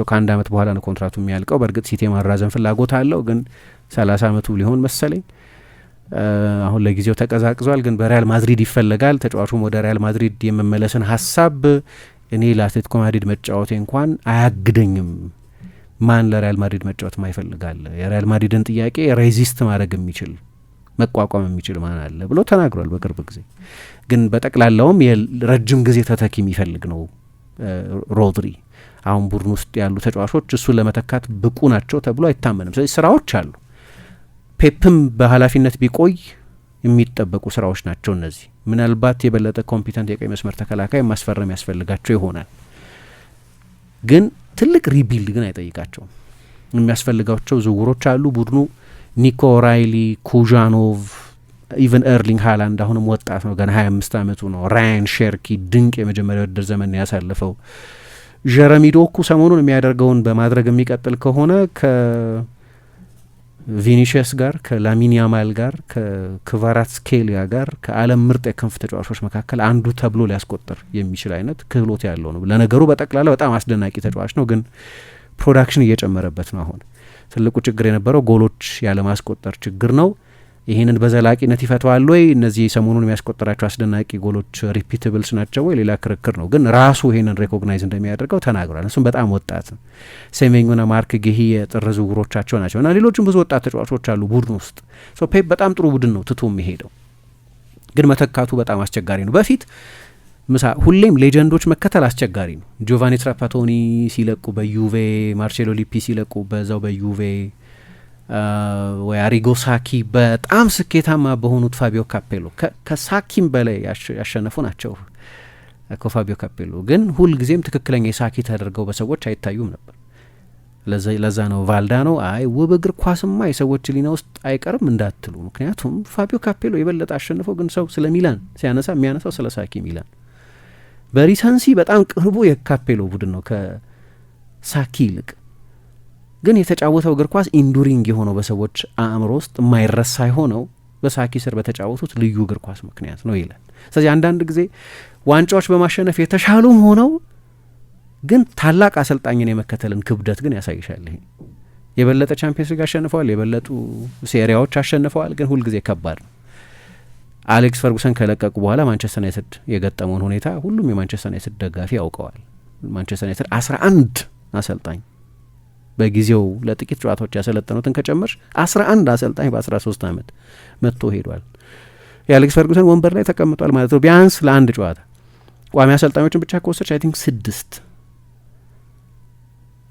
ከአንድ አመት በኋላ ነው ኮንትራቱ የሚያልቀው። በእርግጥ ሲቲ ማራዘም ፍላጎት አለው፣ ግን 30 አመቱ ሊሆን መሰለኝ። አሁን ለጊዜው ተቀዛቅዟል፣ ግን በሪያል ማድሪድ ይፈለጋል። ተጫዋቹም ወደ ሪያል ማድሪድ የመመለስን ሀሳብ እኔ ለአትሌቲኮ ማድሪድ መጫወቴ እንኳን አያግደኝም ማን ለሪያል ማድሪድ መጫወት ማይፈልጋለ? የሪያል ማድሪድን ጥያቄ ሬዚስት ማድረግ የሚችል መቋቋም የሚችል ማን አለ ብሎ ተናግሯል በቅርብ ጊዜ። ግን በጠቅላላውም የረጅም ጊዜ ተተኪ የሚፈልግ ነው ሮድሪ። አሁን ቡድን ውስጥ ያሉ ተጫዋቾች እሱን ለመተካት ብቁ ናቸው ተብሎ አይታመንም። ስለዚህ ስራዎች አሉ። ፔፕም በኃላፊነት ቢቆይ የሚጠበቁ ስራዎች ናቸው እነዚህ። ምናልባት የበለጠ ኮምፒተንት የቀኝ መስመር ተከላካይ ማስፈረም ያስፈልጋቸው ይሆናል። ግን ትልቅ ሪቢልድ ግን አይጠይቃቸውም። የሚያስፈልጋቸው ዝውውሮች አሉ። ቡድኑ ኒኮ ራይሊ፣ ኩዣኖቭ፣ ኢቨን ኤርሊንግ ሃላንድ አሁንም ወጣት ነው፣ ገና 25 ዓመቱ ነው። ራያን ሼርኪ ድንቅ የመጀመሪያ ውድድር ዘመን ያሳለፈው። ጀረሚ ዶኩ ሰሞኑን የሚያደርገውን በማድረግ የሚቀጥል ከሆነ ከቪኒሽስ ጋር፣ ከላሚን ያማል ጋር፣ ከክቫራትስኬሊያ ጋር ከዓለም ምርጥ የክንፍ ተጫዋቾች መካከል አንዱ ተብሎ ሊያስቆጠር የሚችል አይነት ክህሎት ያለው ነው። ለነገሩ በጠቅላላ በጣም አስደናቂ ተጫዋች ነው፣ ግን ፕሮዳክሽን እየጨመረበት ነው። አሁን ትልቁ ችግር የነበረው ጎሎች ያለማስቆጠር ችግር ነው። ይህንን በዘላቂነት ይፈተዋል ወይ? እነዚህ ሰሞኑን የሚያስቆጠራቸው አስደናቂ ጎሎች ሪፒትብልስ ናቸው ወይ? ሌላ ክርክር ነው። ግን ራሱ ይህንን ሬኮግናይዝ እንደሚያደርገው ተናግሯል። እሱም በጣም ወጣት ነው። ሴሜኞና ማርክ ጌሂ የጥር ዝውውሮቻቸው ናቸው እና ሌሎችም ብዙ ወጣት ተጫዋቾች አሉ ቡድን ውስጥ። ፔፕ በጣም ጥሩ ቡድን ነው ትቶ የሚሄደው፣ ግን መተካቱ በጣም አስቸጋሪ ነው። በፊት ሁሌም ሌጀንዶች መከተል አስቸጋሪ ነው። ጆቫኒ ትራፓቶኒ ሲለቁ በዩቬ፣ ማርሴሎ ሊፒ ሲለቁ በዛው በዩቬ፣ ወይ አሪጎ ሳኪ በጣም ስኬታማ በሆኑት ፋቢዮ ካፔሎ ከሳኪም በላይ ያሸነፉ ናቸው እኮ ፋቢዮ ካፔሎ። ግን ሁልጊዜም ትክክለኛ የሳኪ ተደርገው በሰዎች አይታዩም ነበር። ለዛ ነው ቫልዳኖ አይ ውብ እግር ኳስማ የሰዎች ሊና ውስጥ አይቀርም እንዳትሉ። ምክንያቱም ፋቢዮ ካፔሎ የበለጠ አሸንፈው፣ ግን ሰው ስለ ሚላን ሲያነሳ የሚያነሳው ስለ ሳኪ ሚላን። በሪሰንሲ በጣም ቅርቡ የካፔሎ ቡድን ነው ከሳኪ ይልቅ። ግን የተጫወተው እግር ኳስ ኢንዱሪንግ የሆነው በሰዎች አእምሮ ውስጥ የማይረሳ የሆነው በሳኪ ስር በተጫወቱት ልዩ እግር ኳስ ምክንያት ነው ይላል። ስለዚህ አንዳንድ ጊዜ ዋንጫዎች በማሸነፍ የተሻሉም ሆነው ግን ታላቅ አሰልጣኝን የመከተልን ክብደት ግን ያሳይሻል። ይሄ የበለጠ ቻምፒየንስ ሊግ አሸንፈዋል፣ የበለጡ ሴሪያዎች አሸንፈዋል፣ ግን ሁልጊዜ ከባድ ነው። አሌክስ ፈርጉሰን ከለቀቁ በኋላ ማንቸስተር ዩናይትድ የገጠመውን ሁኔታ ሁሉም የማንቸስተር ዩናይትድ ደጋፊ ያውቀዋል። ማንቸስተር ዩናይትድ 11 አሰልጣኝ በጊዜው ለጥቂት ጨዋታዎች ያሰለጠኑትን ከጨመርሽ 11 አሰልጣኝ በ13 ዓመት መጥቶ ሄዷል። የአሌክስ ፈርጉሰን ወንበር ላይ ተቀምጧል ማለት ነው። ቢያንስ ለአንድ ጨዋታ ቋሚ አሰልጣኞችን ብቻ ከወሰድሽ አይ ቲንክ 6።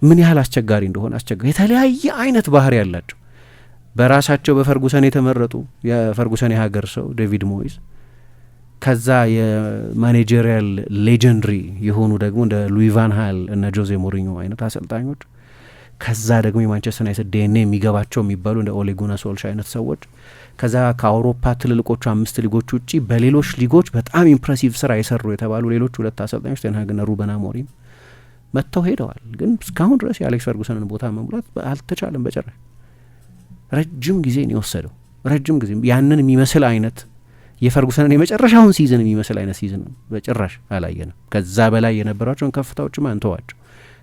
ምን ያህል አስቸጋሪ እንደሆነ የተለያየ አይነት ባህሪ ያላቸው በራሳቸው በፈርጉሰን የተመረጡ የፈርጉሰን የሀገር ሰው ዴቪድ ሞይስ፣ ከዛ የማኔጀሪያል ሌጀንድሪ የሆኑ ደግሞ እንደ ሉዊ ቫን ሃል እና ጆዜ ሞሪኞ አይነት አሰልጣኞች፣ ከዛ ደግሞ የማንቸስተር ዩናይትድ ዲኤንኤ የሚገባቸው የሚባሉ እንደ ኦሌ ጉናር ሶልሻር አይነት ሰዎች፣ ከዛ ከአውሮፓ ትልልቆቹ 5 ሊጎች ውጪ በሌሎች ሊጎች በጣም ኢምፕሬሲቭ ስራ የሰሩ የተባሉ ሌሎች 2 አሰልጣኞች ቴን ሃግና ሩበን አሞሪም መጥተው ሄደዋል። ግን እስካሁን ድረስ የአሌክስ ፈርጉሰንን ቦታ መሙላት አልተቻለም በጭራሽ። ረጅም ጊዜ ነው የወሰደው። ረጅም ጊዜ ያንን የሚመስል አይነት የፈርጉሰንን የመጨረሻውን ሲዝን የሚመስል አይነት ሲዝን በጭራሽ አላየንም። ከዛ በላይ የነበራቸውን ከፍታዎችም አንተዋቸው።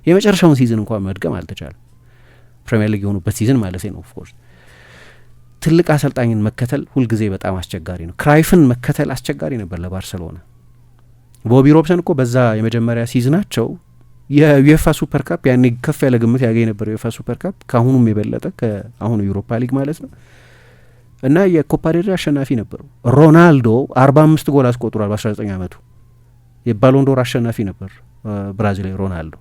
የመጨረሻውን ሲዝን እንኳን መድገም አልተቻለም። ፕሪሚየር ሊግ የሆኑበት ሲዝን ማለት ነው። ኦፍኮርስ ትልቅ አሰልጣኝን መከተል ሁልጊዜ በጣም አስቸጋሪ ነው። ክራይፍን መከተል አስቸጋሪ ነበር ለባርሰሎና። ቦቢ ሮብሰን እኮ በዛ የመጀመሪያ ሲዝናቸው የዩኤፋ ሱፐር ካፕ ያኔ ከፍ ያለ ግምት ያገኝ ነበር። የዩኤፋ ሱፐር ካፕ ከአሁኑም የበለጠ ከአሁኑ ዩሮፓ ሊግ ማለት ነው። እና የኮፓ ዴል ሬይ አሸናፊ ነበሩ። ሮናልዶ 45 ጎል አስቆጥሯል በ19 ዓመቱ። የባሎንዶር አሸናፊ ነበር ብራዚላዊ ሮናልዶ።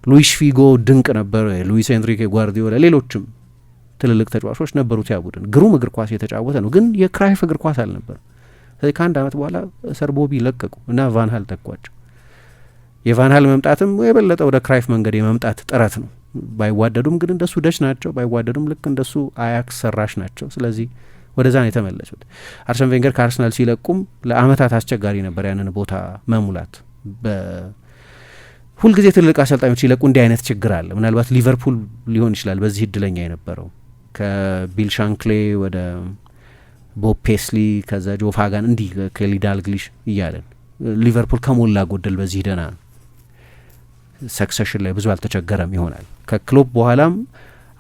ሉዊስ ፊጎ ድንቅ ነበር። ሉዊስ ኤንሪኬ ጓርዲዮላ፣ ሌሎችም ትልልቅ ተጫዋቾች ነበሩት። ያ ቡድን ግሩም እግር ኳስ የተጫወተ ነው፣ ግን የክራይፍ እግር ኳስ አልነበርም። ስለዚህ ከአንድ ዓመት በኋላ ሰር ቦቢ ለቀቁ እና ቫንሃል ተኳቸው። የቫንሃል መምጣትም የበለጠ ወደ ክራይፍ መንገድ የመምጣት ጥረት ነው። ባይዋደዱም ግን እንደሱ ደች ናቸው፣ ባይዋደዱም ልክ እንደሱ አያክስ ሰራሽ ናቸው። ስለዚህ ወደዛ ነው የተመለሱት። አርሰን ቬንገር ከአርሰናል ሲለቁም ለአመታት አስቸጋሪ ነበር ያንን ቦታ መሙላት። ሁልጊዜ ትልልቅ አሰልጣኞች ሲለቁ እንዲህ አይነት ችግር አለ። ምናልባት ሊቨርፑል ሊሆን ይችላል በዚህ እድለኛ የነበረው ከቢል ሻንክሌ ወደ ቦብ ፔስሊ፣ ከዛ ጆ ፋጋን እንዲህ ከሊ ዳልግሊሽ እያለን ሊቨርፑል ከሞላ ጎደል በዚህ ደህና ነው። ሰክሰሽን ላይ ብዙ አልተቸገረም ይሆናል። ከክሎፕ በኋላም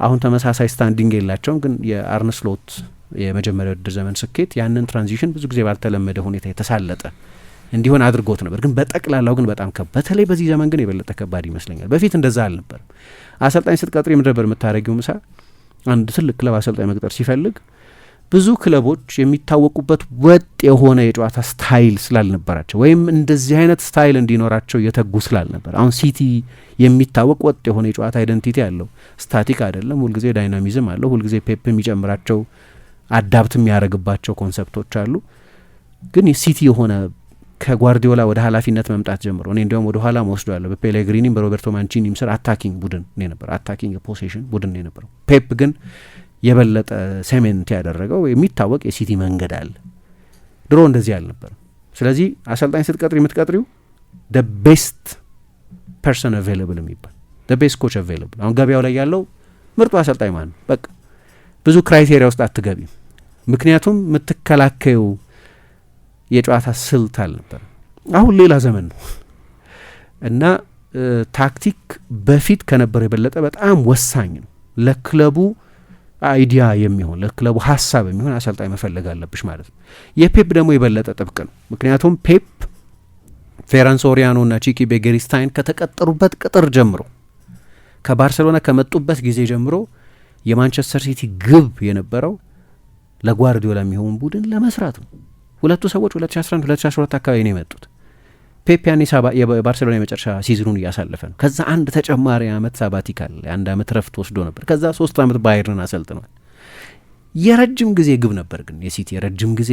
አሁን ተመሳሳይ ስታንዲንግ የላቸውም። ግን የአርነ ስሎት የመጀመሪያ ውድድር ዘመን ስኬት ያንን ትራንዚሽን ብዙ ጊዜ ባልተለመደ ሁኔታ የተሳለጠ እንዲሆን አድርጎት ነበር። ግን በጠቅላላው ግን በጣም በተለይ በዚህ ዘመን ግን የበለጠ ከባድ ይመስለኛል። በፊት እንደዛ አልነበርም። አሰልጣኝ ስትቀጥሪ ምን ነበር የምታደርጊው? ምሳ አንድ ትልቅ ክለብ አሰልጣኝ መቅጠር ሲፈልግ ብዙ ክለቦች የሚታወቁበት ወጥ የሆነ የጨዋታ ስታይል ስላልነበራቸው ወይም እንደዚህ አይነት ስታይል እንዲኖራቸው የተጉ ስላልነበር፣ አሁን ሲቲ የሚታወቅ ወጥ የሆነ የጨዋታ አይደንቲቲ አለው። ስታቲክ አይደለም፣ ሁልጊዜ ዳይናሚዝም አለው። ሁልጊዜ ፔፕ የሚጨምራቸው አዳፕት የሚያደርግባቸው ኮንሰፕቶች አሉ። ግን ሲቲ የሆነ ከጓርዲዮላ ወደ ኃላፊነት መምጣት ጀምሮ እኔ እንዲያውም ወደ ኋላ መወስደዋለሁ። በፔሌግሪኒም በሮቤርቶ ማንቺኒም ስር አታኪንግ ቡድን ነው የነበረው፣ አታኪንግ የፖሴሽን ቡድን ነው የነበረው። ፔፕ ግን የበለጠ ሴሜንት ያደረገው የሚታወቅ የሲቲ መንገድ አለ። ድሮ እንደዚህ አልነበርም። ስለዚህ አሰልጣኝ ስትቀጥሪ የምትቀጥሪው ደ ቤስት ፐርሰን አቬይለብል የሚባል ደ ቤስት ኮች አቬይለብል። አሁን ገበያው ላይ ያለው ምርጡ አሰልጣኝ ማን ነው? በቃ ብዙ ክራይቴሪያ ውስጥ አትገቢም። ምክንያቱም የምትከላከዩ የጨዋታ ስልት አልነበር። አሁን ሌላ ዘመን ነው እና ታክቲክ በፊት ከነበረው የበለጠ በጣም ወሳኝ ነው። ለክለቡ አይዲያ የሚሆን ለክለቡ ሀሳብ የሚሆን አሰልጣኝ መፈለግ አለብሽ ማለት ነው። የፔፕ ደግሞ የበለጠ ጥብቅ ነው። ምክንያቱም ፔፕ ፌራን ሶሪያኖ እና ቺኪ ቤጌሪስታይን ከተቀጠሩበት ቅጥር ጀምሮ ከባርሴሎና ከመጡበት ጊዜ ጀምሮ የማንቸስተር ሲቲ ግብ የነበረው ለጓርዲዮላ የሚሆን ቡድን ለመስራት ነው። ሁለቱ ሰዎች 2011-2012 አካባቢ ነው የመጡት። ፔፕ ያኔ የባርሴሎና የመጨረሻ ሲዝኑን እያሳለፈ ነው። ከዛ አንድ ተጨማሪ አመት ሳባቲካል አንድ አመት ረፍት ወስዶ ነበር። ከዛ 3 አመት ባየርን አሰልጥኗል። የረጅም ጊዜ ግብ ነበር፣ ግን የሲቲ የረጅም ጊዜ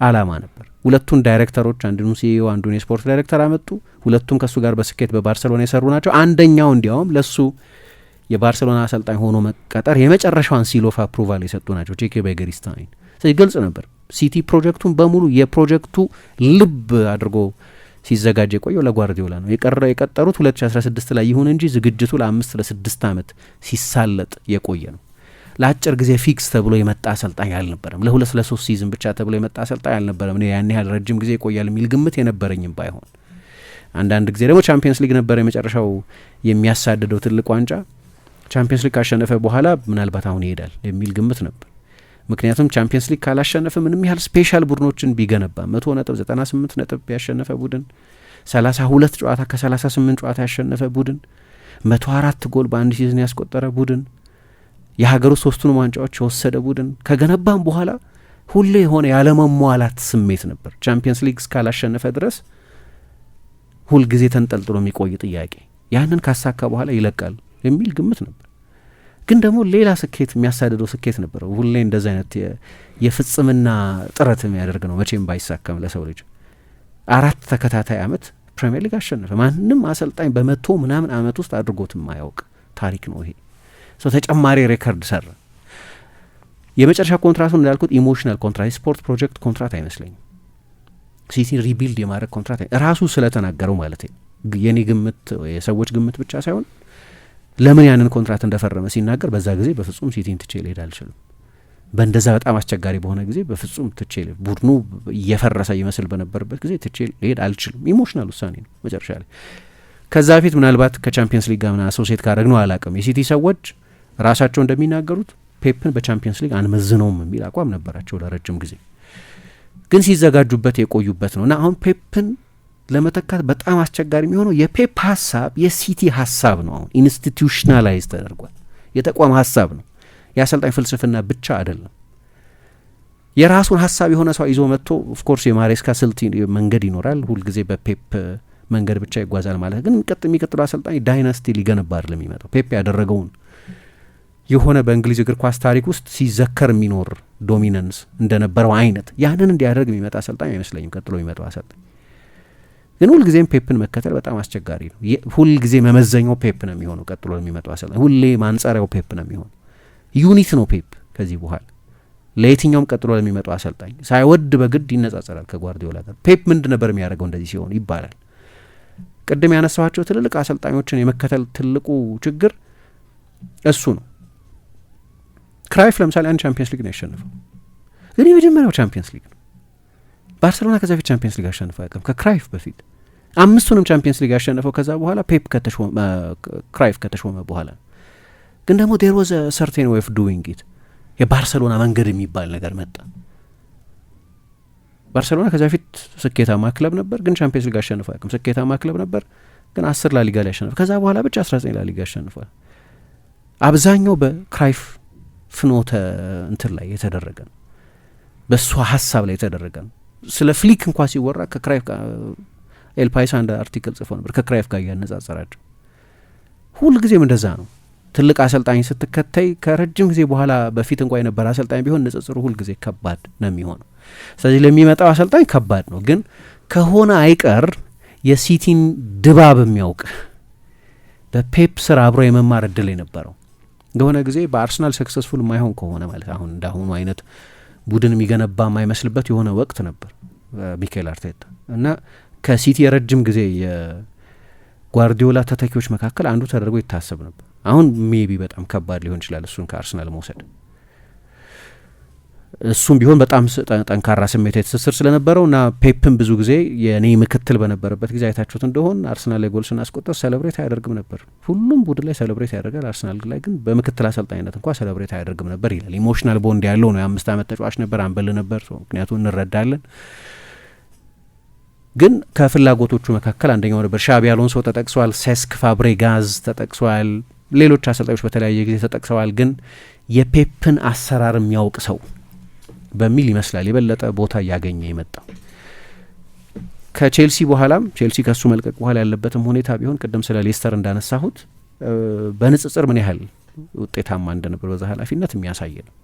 አላማ ነበር። ሁለቱን ዳይሬክተሮች አንዱን ሲኢኦ አንዱን የስፖርት ዳይሬክተር አመጡ። ሁለቱም ከሱ ጋር በስኬት በባርሴሎና የሰሩ ናቸው። አንደኛው እንዲያውም ለሱ የባርሴሎና አሰልጣኝ ሆኖ መቀጠር የመጨረሻዋን ሲል ኦፍ አፕሩቫል የሰጡ ናቸው፣ ቺኪ ቤጌሪስታይን። ስለዚህ ግልጽ ነበር ሲቲ ፕሮጀክቱን በሙሉ የፕሮጀክቱ ልብ አድርጎ ሲዘጋጅ የቆየው ለጓርዲዮላ ነው። የቀጠሩት 2016 ላይ ይሁን እንጂ ዝግጅቱ ለ5 ለ6 አመት ሲሳለጥ የቆየ ነው። ለአጭር ጊዜ ፊክስ ተብሎ የመጣ አሰልጣኝ አልነበረም። ለ2 ለ3 ሲዝን ብቻ ተብሎ የመጣ አሰልጣኝ አልነበረም። እኔ ያን ያህል ረጅም ጊዜ ይቆያል የሚል ግምት የነበረኝም ባይሆን፣ አንዳንድ ጊዜ ደግሞ ቻምፒየንስ ሊግ ነበር የመጨረሻው የሚያሳድደው ትልቅ ዋንጫ። ቻምፒየንስ ሊግ ካሸነፈ በኋላ ምናልባት አሁን ይሄዳል የሚል ግምት ነበር። ምክንያቱም ቻምፒየንስ ሊግ ካላሸነፈ ምንም ያህል ስፔሻል ቡድኖችን ቢገነባ 100 ነጥብ 98 ነጥብ ያሸነፈ ቡድን 32 ጨዋታ ከ38 ጨዋታ ያሸነፈ ቡድን 104 ጎል በአንድ ሲዝን ያስቆጠረ ቡድን የሀገሩ 3ቱንም ዋንጫዎች የወሰደ ቡድን ከገነባም በኋላ ሁሌ የሆነ ያለመሟላት ስሜት ነበር። ቻምፒየንስ ሊግ እስካላሸነፈ ድረስ ሁልጊዜ ተንጠልጥሎ የሚቆይ ጥያቄ፣ ያንን ካሳካ በኋላ ይለቃል የሚል ግምት ነበር። ግን ደግሞ ሌላ ስኬት የሚያሳድደው ስኬት ነበረው። ሁሌ እንደዚህ አይነት የፍጽምና ጥረት የሚያደርግ ነው መቼም ባይሳካም ለሰው ልጅ 4 ተከታታይ አመት ፕሪሚየር ሊግ አሸነፈ። ማንም አሰልጣኝ በ100 ምናምን አመት ውስጥ አድርጎት የማያውቅ ታሪክ ነው ይሄ። ተጨማሪ ሬከርድ ሰራ። የመጨረሻ ኮንትራቱን እንዳልኩት ኢሞሽናል ኮንትራት፣ ስፖርት ፕሮጀክት ኮንትራት አይመስለኝም። ሲቲን ሪቢልድ የማድረግ ኮንትራት ራሱ ስለተናገረው ማለት ነው። የኔ ግምት የሰዎች ግምት ብቻ ሳይሆን ለምን ያንን ኮንትራት እንደፈረመ ሲናገር በዛ ጊዜ በፍጹም ሲቲን ትቼ ልሄድ አልችልም፣ በእንደዛ በጣም አስቸጋሪ በሆነ ጊዜ በፍጹም ትቼ ቡድኑ እየፈረሰ ይመስል በነበረበት ጊዜ ትቼ ልሄድ አልችልም። ኢሞሽናል ውሳኔ ነው መጨረሻ ላይ። ከዛ በፊት ምናልባት ከቻምፒየንስ ሊግ ጋር ምናምን አሶሴት ካደረግ ነው አላውቅም። የሲቲ ሰዎች ራሳቸው እንደሚናገሩት ፔፕን በቻምፒየንስ ሊግ አንመዝነውም የሚል አቋም ነበራቸው ለረጅም ጊዜ፣ ግን ሲዘጋጁበት የቆዩበት ነው እና አሁን ፔፕን ለመተካት በጣም አስቸጋሪ የሚሆነው የፔፕ ሀሳብ የሲቲ ሀሳብ ነው። አሁን ኢንስቲትዩሽናላይዝ ተደርጓል። የተቋም ሀሳብ ነው፣ የአሰልጣኝ ፍልስፍና ብቻ አይደለም። የራሱን ሀሳብ የሆነ ሰው ይዞ መጥቶ ኦፍኮርስ የማሬስካ ስልት መንገድ ይኖራል፣ ሁልጊዜ በፔፕ መንገድ ብቻ ይጓዛል ማለት ግን የሚቀጥለው አሰልጣኝ ዳይናስቲ ሊገነባ አይደለም የሚመጣው። ፔፕ ያደረገውን የሆነ በእንግሊዝ እግር ኳስ ታሪክ ውስጥ ሲዘከር የሚኖር ዶሚናንስ እንደነበረው አይነት ያንን እንዲያደርግ የሚመጣ አሰልጣኝ አይመስለኝም ቀጥሎ የሚመጣው አሰልጣኝ። ግን ሁልጊዜም ፔፕን መከተል በጣም አስቸጋሪ ነው። ሁልጊዜ መመዘኛው ፔፕ ነው የሚሆነው ቀጥሎ የሚመጣው አሰልጣኝ፣ ሁሌ ማንጸሪያው ፔፕ ነው የሚሆነው። ዩኒት ነው ፔፕ ከዚህ በኋላ ለየትኛውም ቀጥሎ ለሚመጣው አሰልጣኝ ሳይወድ በግድ ይነጻጸራል ከጓርዲዮላ ጋር። ፔፕ ምንድን ነበር የሚያደርገው እንደዚህ ሲሆን ይባላል። ቅድም ያነሳኋቸው ትልልቅ አሰልጣኞችን የመከተል ትልቁ ችግር እሱ ነው። ክራይፍ ለምሳሌ አንድ ቻምፒየንስ ሊግ ነው ያሸነፈው፣ ግን የመጀመሪያው ቻምፒየንስ ሊግ ነው። ባርሴሎና ከዛ በፊት ቻምፒየንስ ሊግ አሸንፈው አያውቅም። ከክራይፍ በፊት 5ቱንም ቻምፒየንስ ሊግ ያሸነፈው ከዛ በኋላ ፔፕ ክራይፍ ከተሾመ በኋላ። ግን ደግሞ ዴር ዋዝ ሰርቴን ዌይ ኦፍ ዱዊንግ ኢት፣ የባርሴሎና መንገድ የሚባል ነገር መጣ። ባርሴሎና ከዚያ በፊት ስኬታማ ክለብ ነበር፣ ግን ቻምፒየንስ ሊግ አሸንፎ አያውቅም። ስኬታማ ክለብ ነበር፣ ግን 10 ላሊጋ ላይ አሸንፏል። ከዛ በኋላ ብቻ 19 ላሊጋ አሸንፏል። አብዛኛው በክራይፍ ፍኖተ እንትን ላይ የተደረገ ነው፣ በእሷ ሀሳብ ላይ የተደረገ ነው። ስለ ፍሊክ እንኳ ሲወራ ከክራይፍ ኤል ፓይስ አንድ አርቲክል ጽፎ ነበር ከክራይፍ ጋር እያነጻጸራቸው። ሁልጊዜም እንደዛ ነው። ትልቅ አሰልጣኝ ስትከተይ ከረጅም ጊዜ በኋላ በፊት እንኳ የነበረ አሰልጣኝ ቢሆን ንጽጽሩ ሁልጊዜ ከባድ ነው የሚሆነው። ስለዚህ ለሚመጣው አሰልጣኝ ከባድ ነው፣ ግን ከሆነ አይቀር የሲቲን ድባብ የሚያውቅ በፔፕ ስር አብሮ የመማር እድል የነበረው የሆነ ጊዜ በአርሰናል ሰክሰስፉል የማይሆን ከሆነ ማለት አሁን እንዳሁኑ አይነት ቡድን የሚገነባ የማይመስልበት የሆነ ወቅት ነበር ሚኬል አርቴታ እና ከሲቲ የረጅም ጊዜ የጓርዲዮላ ተተኪዎች መካከል አንዱ ተደርጎ ይታሰብ ነበር። አሁን ሜቢ በጣም ከባድ ሊሆን ይችላል እሱን ከአርሰናል መውሰድ። እሱም ቢሆን በጣም ጠንካራ ስሜት ትስስር ስለነበረው እና ፔፕም ብዙ ጊዜ የኔ ምክትል በነበረበት ጊዜ አይታችሁት እንደሆን አርሰናል ላይ ጎል ስናስቆጠር ሴሌብሬት አያደርግም ነበር። ሁሉም ቡድን ላይ ሴሌብሬት ያደርጋል፣ አርሰናል ላይ ግን በምክትል አሰልጣኝነት እንኳ ሴሌብሬት አያደርግም ነበር ይላል። ኢሞሽናል ቦንድ ያለው ነው። የ5 ዓመት ተጫዋች ነበር፣ አንበል ነበር። ምክንያቱም እንረዳለን። ግን ከፍላጎቶቹ መካከል አንደኛው ነበር። ሻቢ አሎንሶ ተጠቅሷል፣ ሴስክ ፋብሬጋዝ ተጠቅሷል፣ ሌሎች አሰልጣኞች በተለያየ ጊዜ ተጠቅሰዋል። ግን የፔፕን አሰራር የሚያውቅ ሰው በሚል ይመስላል የበለጠ ቦታ እያገኘ የመጣው። ከቼልሲ በኋላም ቼልሲ ከሱ መልቀቅ በኋላ ያለበትም ሁኔታ ቢሆን ቅድም ስለ ሌስተር እንዳነሳሁት በንጽጽር ምን ያህል ውጤታማ እንደነበር በዛ ኃላፊነት የሚያሳይ ነው።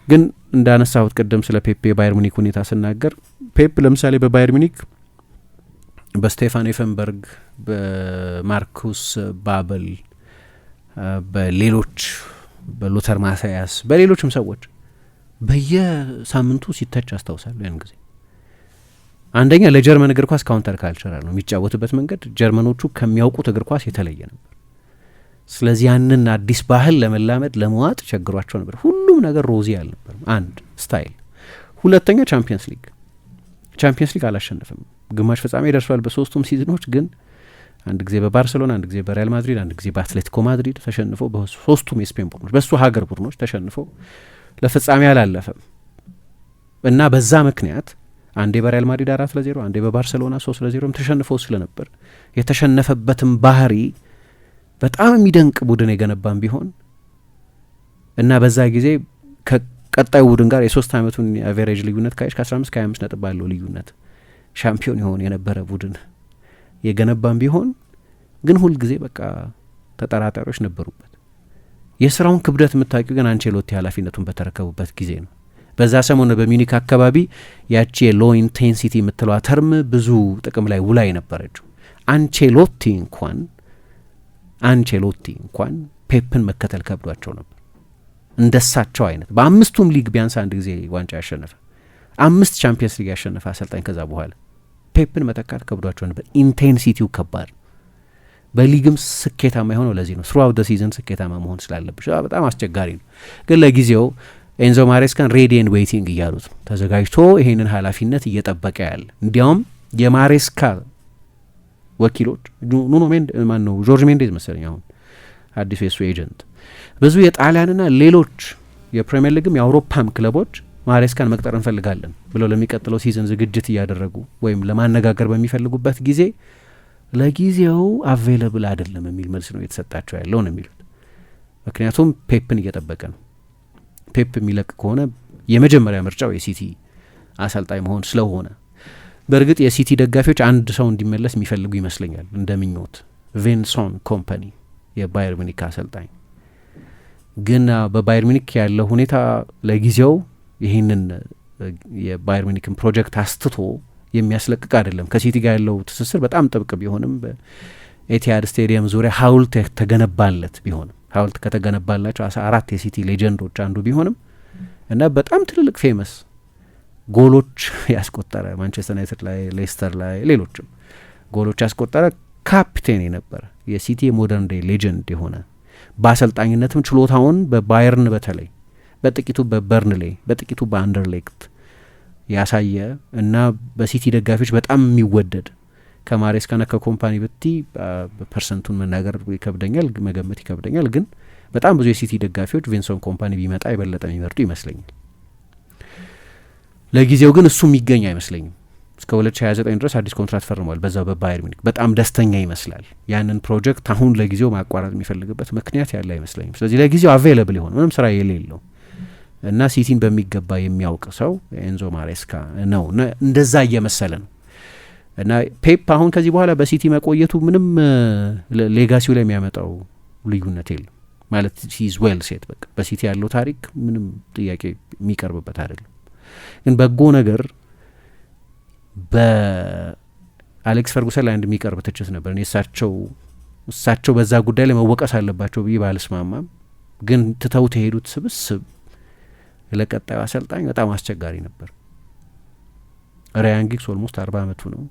ግን እንዳነሳሁት ቅድም ስለ ፔፕ የባየር ሙኒክ ሁኔታ ስናገር ፔፕ ለምሳሌ በባየር ሙኒክ በስቴፋን ኤፈንበርግ፣ በማርኩስ ባበል፣ በሌሎች በሉተር ማሳያስ፣ በሌሎችም ሰዎች በየሳምንቱ ሲተች አስታውሳለሁ። ያን ጊዜ አንደኛ ለጀርመን እግር ኳስ ካውንተር ካልቸራል ነው የሚጫወትበት መንገድ ጀርመኖቹ ከሚያውቁት እግር ኳስ የተለየ ነበር። ስለዚህ ያንን አዲስ ባህል ለመላመድ ለመዋጥ ቸግሯቸው ነበር። ሁሉም ነገር ሮዚ አልነበርም። አንድ ስታይል፣ ሁለተኛ ቻምፒየንስ ሊግ አላሸነፍም። ግማሽ ፍጻሜ ደርሷል በሶስቱም ሲዝኖች። ግን አንድ ጊዜ በባርሴሎና፣ አንድ ጊዜ በሪያል ማድሪድ፣ አንድ ጊዜ በአትሌቲኮ ማድሪድ ተሸንፎ በሶስቱም የስፔን ቡድኖች በሱ ሀገር ቡድኖች ተሸንፎ ለፍጻሜ አላለፈም እና በዛ ምክንያት አንዴ በሪያል ማድሪድ 4-0 አንዴ በባርሴሎና 3-0 ተሸንፎ ስለነበር የተሸነፈበትም ባህሪ በጣም የሚደንቅ ቡድን የገነባም ቢሆን እና በዛ ጊዜ ከቀጣዩ ቡድን ጋር የ3 ዓመቱን አቬሬጅ ልዩነት ካይሽ ከ15-25 ነጥብ ባለው ልዩነት ሻምፒዮን የሆነ የነበረ ቡድን የገነባም ቢሆን ግን ሁልጊዜ በቃ ተጠራጣሪዎች ነበሩበት። የስራውን ክብደት የምታውቂው ግን አንቼሎቲ ኃላፊነቱን በተረከቡበት ጊዜ ነው። በዛ ሰሞን በሚኒክ አካባቢ ያቺ የሎ ኢንቴንሲቲ የምትለዋ ተርም ብዙ ጥቅም ላይ ውላ የነበረችው። አንቼሎቲ እንኳን ፔፕን መከተል ከብዷቸው ነበር። እንደሳቸው አይነት በአምስቱም ሊግ ቢያንስ አንድ ጊዜ ዋንጫ ያሸነፈ 5 ቻምፒየንስ ሊግ ያሸነፈ አሰልጣኝ ከዛ በኋላ ፔፕን መተካት ከብዷቸው ነበር። ኢንቴንሲቲው ከባድ፣ በሊግም ስኬታማ የሆነው ለዚህ ነው። ስሩአውት ደ ሲዝን ስኬታማ መሆን ስላለብሽ በጣም አስቸጋሪ ነው። ግን ለጊዜው ኤንዞ ማሬስካን ሬዲ ኤንድ ዌይቲንግ እያሉት ነው። ተዘጋጅቶ ይሄንን ኃላፊነት እየጠበቀ ያለ። እንዲያውም የማሬስካ ወኪሎች ጆርጅ ሜንዴዝ መሰለኝ አሁን አዲሱ የሱ ኤጀንት፣ ብዙ የጣሊያንና ሌሎች የፕሪሚየር ሊግም የአውሮፓም ክለቦች ማሬስካን መቅጠር እንፈልጋለን ብለው ለሚቀጥለው ሲዝን ዝግጅት እያደረጉ ወይም ለማነጋገር በሚፈልጉበት ጊዜ ለጊዜው አቬለብል አይደለም የሚል መልስ ነው የተሰጣቸው ያለው ነው የሚሉት። ምክንያቱም ፔፕን እየጠበቀ ነው። ፔፕ የሚለቅ ከሆነ የመጀመሪያ ምርጫው የሲቲ አሰልጣኝ መሆን ስለሆነ፣ በእርግጥ የሲቲ ደጋፊዎች አንድ ሰው እንዲመለስ የሚፈልጉ ይመስለኛል እንደ ምኞት፣ ቪንሰንት ኮምፓኒ የባየር ሙኒክ አሰልጣኝ። ግን በባየር ሙኒክ ያለው ሁኔታ ለጊዜው ይህንን የባየር ሙኒክን ፕሮጀክት አስትቶ የሚያስለቅቅ አይደለም። ከሲቲ ጋር ያለው ትስስር በጣም ጥብቅ ቢሆንም በኤቲሃድ ስቴዲየም ዙሪያ ሐውልት ተገነባለት ቢሆንም ሐውልት ከተገነባላቸው 14 የሲቲ ሌጀንዶች አንዱ ቢሆንም እና በጣም ትልልቅ ፌመስ ጎሎች ያስቆጠረ ማንቸስተር ዩናይትድ ላይ፣ ሌስተር ላይ፣ ሌሎችም ጎሎች ያስቆጠረ ካፕቴን የነበረ የሲቲ የሞደርን ዴይ ሌጀንድ የሆነ በአሰልጣኝነትም ችሎታውን በባየርን በተለይ በጥቂቱ በበርንሌ በጥቂቱ በአንደርሌክት ያሳየ እና በሲቲ ደጋፊዎች በጣም የሚወደድ ከማሬስካና ከኮምፓኒ በቲ በፐርሰንቱን መናገር ይከብደኛል፣ መገመት ይከብደኛል። ግን በጣም ብዙ የሲቲ ደጋፊዎች ቪንሰንት ኮምፓኒ ቢመጣ የበለጠ የሚመርጡ ይመስለኛል። ለጊዜው ግን እሱ የሚገኝ አይመስለኝም። እስከ 2029 ድረስ አዲስ ኮንትራት ፈርሟል በዛው በባየር ሚኒክ። በጣም ደስተኛ ይመስላል። ያንን ፕሮጀክት አሁን ለጊዜው ማቋረጥ የሚፈልግበት ምክንያት ያለ አይመስለኝም። ስለዚህ ለጊዜው አቬይለብል የሆነ ምንም ስራ የሌለው እና ሲቲን በሚገባ የሚያውቅ ሰው ኤንዞ ማሬስካ ነው እና እንደዛ እየመሰለ ነው እና ፔፕ አሁን ከዚህ በኋላ በሲቲ መቆየቱ ምንም ሌጋሲው ላይ የሚያመጣው ልዩነት የለም ማለት ሂዝ ዌል ሴት በቃ በሲቲ ያለው ታሪክ ምንም ጥያቄ የሚቀርብበት አይደለም። ግን በጎ ነገር በአሌክስ ፈርጉሰን ላይ አንድ የሚቀርብ ትችት ነበር። እኔ እሳቸው በዛ ጉዳይ ላይ መወቀስ አለባቸው ብዬ ባልስማማም ግን ትተውት የሄዱት ስብስብ ለቀጣዩ አሰልጣኝ በጣም አስቸጋሪ ነበር። ራያን ጊግስ ኦልሞስት 40 ዓመቱ ነው።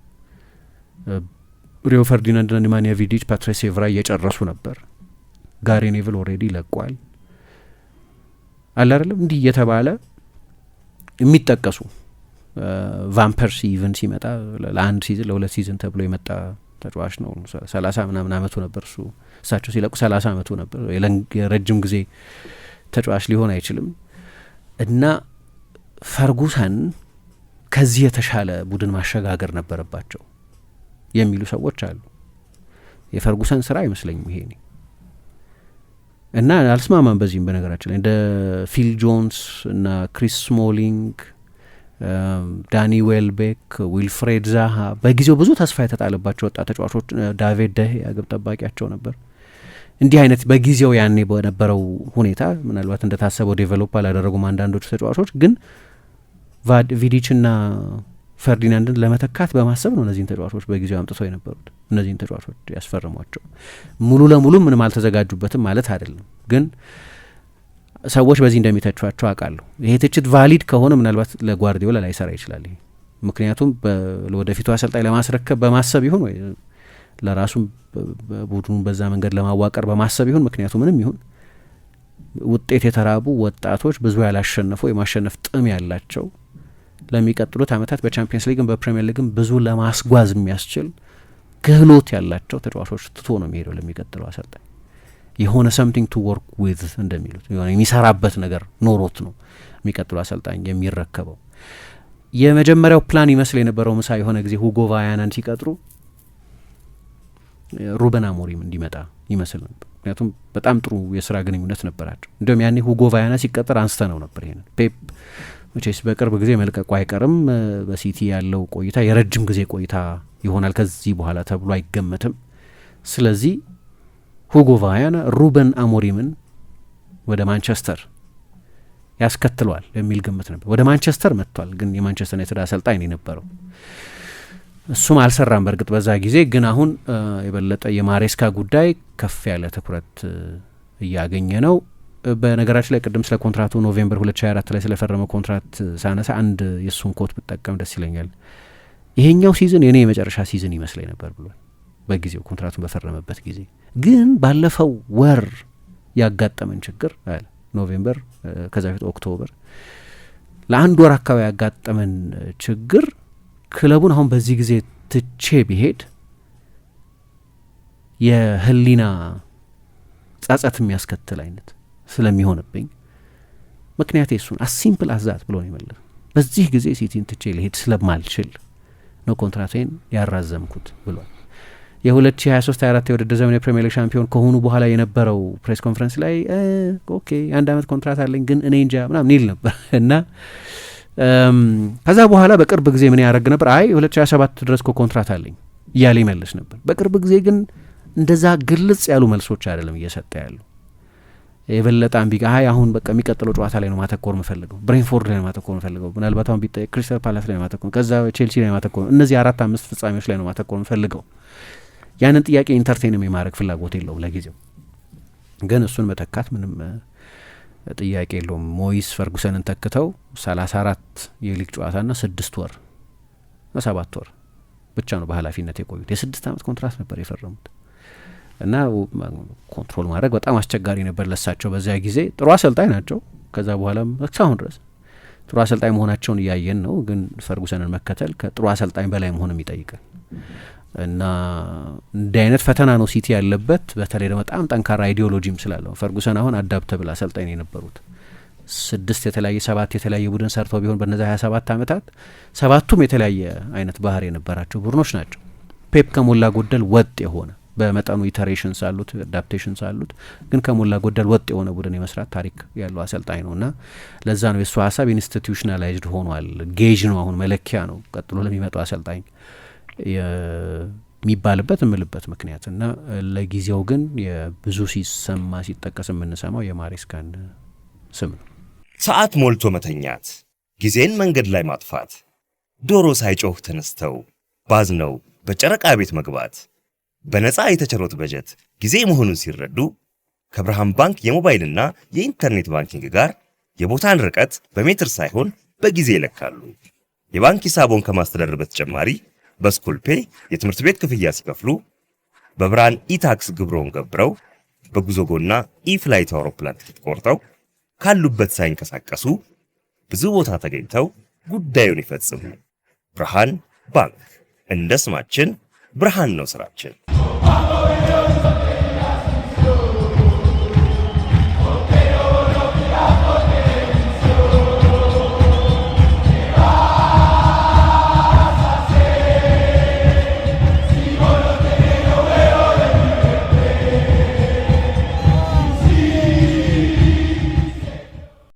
ሪዮ ፈርዲናንድና ኒማንያ ቪዲች፣ ፓትሪስ ኤቭራ እየጨረሱ ነበር። ጋሪ ኔቭል ኦልሬዲ ለቋል። አለ አይደለም እንዲህ እየተባለ የሚጠቀሱ ቫን ፐርሲ ኢቨን ሲመጣ ለአንድ ሲዝን ለሁለት ሲዝን ተብሎ የመጣ ተጫዋች ነው። 30 ምናምን ዓመቱ ነበር እሱ። እሳቸው ሲለቁ 30 ዓመቱ ነበር። የረጅም ጊዜ ተጫዋች ሊሆን አይችልም እና ፈርጉሰን ከዚህ የተሻለ ቡድን ማሸጋገር ነበረባቸው የሚሉ ሰዎች አሉ። የፈርጉሰን ስራ አይመስለኝም ይሄ እና አልስማማም በዚህም። በነገራችን ላይ እንደ ፊል ጆንስ እና ክሪስ ስሞሊንግ፣ ዳኒ ዌልቤክ፣ ዊልፍሬድ ዛሃ በጊዜው ብዙ ተስፋ የተጣለባቸው ወጣት ተጫዋቾች፣ ዳቪድ ደሄ ግብ ጠባቂያቸው ነበር። እንዲህ አይነት በጊዜው ያኔ በነበረው ሁኔታ ምናልባት እንደታሰበው ዴቨሎፕ አላደረጉም አንዳንዶቹ ተጫዋቾች። ግን ቪዲችና ፈርዲናንድን ለመተካት በማሰብ ነው እነዚህን ተጫዋቾች በጊዜው አምጥተው የነበሩት። እነዚህን ተጫዋቾች ያስፈርሟቸው ሙሉ ለሙሉ ምንም አልተዘጋጁበትም ማለት አይደለም። ግን ሰዎች በዚህ እንደሚተቿቸው አውቃለሁ። ይሄ ትችት ቫሊድ ከሆነ ምናልባት ለጓርዲዮላ ላይሰራ ይችላል። ይሄ ምክንያቱም ለወደፊቱ አሰልጣኝ ለማስረከብ በማሰብ ይሁን ወይ ለራሱም ቡድኑን በዛ መንገድ ለማዋቀር በማሰብ ይሁን ምክንያቱ ምንም ይሁን ውጤት የተራቡ ወጣቶች ብዙ ያላሸነፉ የማሸነፍ ጥም ያላቸው ለሚቀጥሉት ዓመታት በቻምፒየንስ ሊግም በፕሪሚየር ሊግም ብዙ ለማስጓዝ የሚያስችል ክህሎት ያላቸው ተጫዋቾች ትቶ ነው የሚሄደው ለሚቀጥለው አሰልጣኝ። የሆነ ሰምቲንግ ቱ ወርክ ዊዝ እንደሚሉት የሆነ የሚሰራበት ነገር ኖሮት ነው የሚቀጥለው አሰልጣኝ የሚረከበው። የመጀመሪያው ፕላን ይመስል የነበረው ምሳ የሆነ ጊዜ ሁጎ ቫያናን ሲቀጥሩ ሩበን አሞሪም እንዲመጣ ይመስል ነበር። ምክንያቱም በጣም ጥሩ የስራ ግንኙነት ነበራቸው። እንዲሁም ያኔ ሁጎ ቫያና ሲቀጠር አንስተ ነው ነበር ይሄንን ፔፕ መቼስ በቅርብ ጊዜ መልቀቁ አይቀርም። በሲቲ ያለው ቆይታ የረጅም ጊዜ ቆይታ ይሆናል ከዚህ በኋላ ተብሎ አይገመትም። ስለዚህ ሁጎ ቫያና ሩበን አሞሪምን ወደ ማንቸስተር ያስከትለዋል የሚል ግምት ነበር። ወደ ማንቸስተር መጥቷል፣ ግን የማንቸስተር ዩናይትድ አሰልጣኝ ነው የነበረው። እሱም አልሰራም በእርግጥ በዛ ጊዜ። ግን አሁን የበለጠ የማሬስካ ጉዳይ ከፍ ያለ ትኩረት እያገኘ ነው። በነገራችን ላይ ቅድም ስለ ኮንትራቱ ኖቬምበር 2024 ላይ ስለፈረመው ኮንትራት ሳነሳ አንድ የእሱን ኮት ብጠቀም ደስ ይለኛል። ይሄኛው ሲዝን የኔ የመጨረሻ ሲዝን ይመስለኝ ነበር ብሏል በጊዜው ኮንትራቱን በፈረመበት ጊዜ። ግን ባለፈው ወር ያጋጠመን ችግር አለ ኖቬምበር ከዛ በፊት ኦክቶበር ለአንድ ወር አካባቢ ያጋጠመን ችግር ክለቡን አሁን በዚህ ጊዜ ትቼ ቢሄድ የህሊና ጸጸት የሚያስከትል አይነት ስለሚሆንብኝ ምክንያት እሱን አሲምፕል አዛት ብሎ ነው የመለሰ። በዚህ ጊዜ ሲቲን ትቼ ሊሄድ ስለማልችል ነው ኮንትራቴን ያራዘምኩት ብሏል። የ2023/24 የውድድር ዘመን የፕሪሚየር ሊግ ሻምፒዮን ከሆኑ በኋላ የነበረው ፕሬስ ኮንፈረንስ ላይ ኦኬ የአንድ አመት ኮንትራት አለኝ ግን እኔ እንጃ ምናምን ይል ነበር እና ከዛ በኋላ በቅርብ ጊዜ ምን ያደረግ ነበር? አይ 2027 ድረስ ኮንትራት አለኝ እያለ ይመልስ ነበር። በቅርብ ጊዜ ግን እንደዛ ግልጽ ያሉ መልሶች አይደለም እየሰጠ ያለው። የበለጠ አንቢጋ አሁን በቃ የሚቀጥለው ጨዋታ ላይ ነው ማተኮር የምፈልገው፣ ብሬንፎርድ ላይ ነው ማተኮር የምፈልገው፣ ምናልባት አሁን ቢጠየቅ ክሪስታል ፓላስ ላይ ነው ማተኮር፣ ከዛ ቼልሲ ላይ ማተኮር፣ እነዚህ 4-5 ፍጻሜዎች ላይ ነው ማተኮር የምፈልገው። ያንን ጥያቄ ኢንተርቴንም የማድረግ ፍላጎት የለውም ለጊዜው። ግን እሱን መተካት ምንም ጥያቄ የለውም። ሞይስ ፈርጉሰንን ተክተው 34 የሊግ ጨዋታና 6 ወር 7 ወር ብቻ ነው በኃላፊነት የቆዩት። የ6 አመት ኮንትራት ነበር የፈረሙት እና ኮንትሮል ማድረግ በጣም አስቸጋሪ ነበር ለሳቸው በዚያ ጊዜ። ጥሩ አሰልጣኝ ናቸው። ከዛ በኋላም እስካሁን ድረስ ጥሩ አሰልጣኝ መሆናቸውን እያየን ነው። ግን ፈርጉሰንን መከተል ከጥሩ አሰልጣኝ በላይ መሆንም ይጠይቃል እና እንዲህ አይነት ፈተና ነው ሲቲ ያለበት። በተለይ ደግሞ በጣም ጠንካራ አይዲዮሎጂም ስላለው ፈርጉሰን አሁን አዳፕተብል አሰልጣኝ የነበሩት 6 የተለያየ 7 የተለያየ ቡድን ሰርተው ቢሆን በነዛ 27 ዓመታት 7ቱም የተለያየ አይነት ባህሪ የነበራቸው ቡድኖች ናቸው። ፔፕ ከሞላ ጎደል ወጥ የሆነ በመጠኑ ኢተሬሽንስ አሉት፣ አዳፕቴሽንስ አሉት፣ ግን ከሞላ ጎደል ወጥ የሆነ ቡድን የመስራት ታሪክ ያለው አሰልጣኝ ነውና ለዛ ነው የእሱ ሀሳብ ኢንስቲትዩሽናላይዝድ ሆኗል። ጌጅ ነው፣ አሁን መለኪያ ነው ቀጥሎ ለሚመጣው አሰልጣኝ የሚባልበት እምልበት ምክንያት እና ለጊዜው ግን የብዙ ሲሰማ ሲጠቀስ የምንሰማው የማሬስካን ስም ነው። ሰዓት ሞልቶ መተኛት፣ ጊዜን መንገድ ላይ ማጥፋት፣ ዶሮ ሳይጮህ ተነስተው ባዝነው በጨረቃ ቤት መግባት፣ በነፃ የተቸሮት በጀት ጊዜ መሆኑን ሲረዱ ከብርሃን ባንክ የሞባይልና የኢንተርኔት ባንኪንግ ጋር የቦታን ርቀት በሜትር ሳይሆን በጊዜ ይለካሉ። የባንክ ሂሳቦን ከማስተዳደር በተጨማሪ በስኩል ፔይ የትምህርት ቤት ክፍያ ሲከፍሉ፣ በብርሃን ኢታክስ ግብሮን ገብረው፣ በጉዞጎና ኢፍላይት አውሮፕላን ትኬት ቆርጠው ካሉበት ሳይንቀሳቀሱ ብዙ ቦታ ተገኝተው ጉዳዩን ይፈጽሙ። ብርሃን ባንክ፣ እንደ ስማችን ብርሃን ነው ስራችን።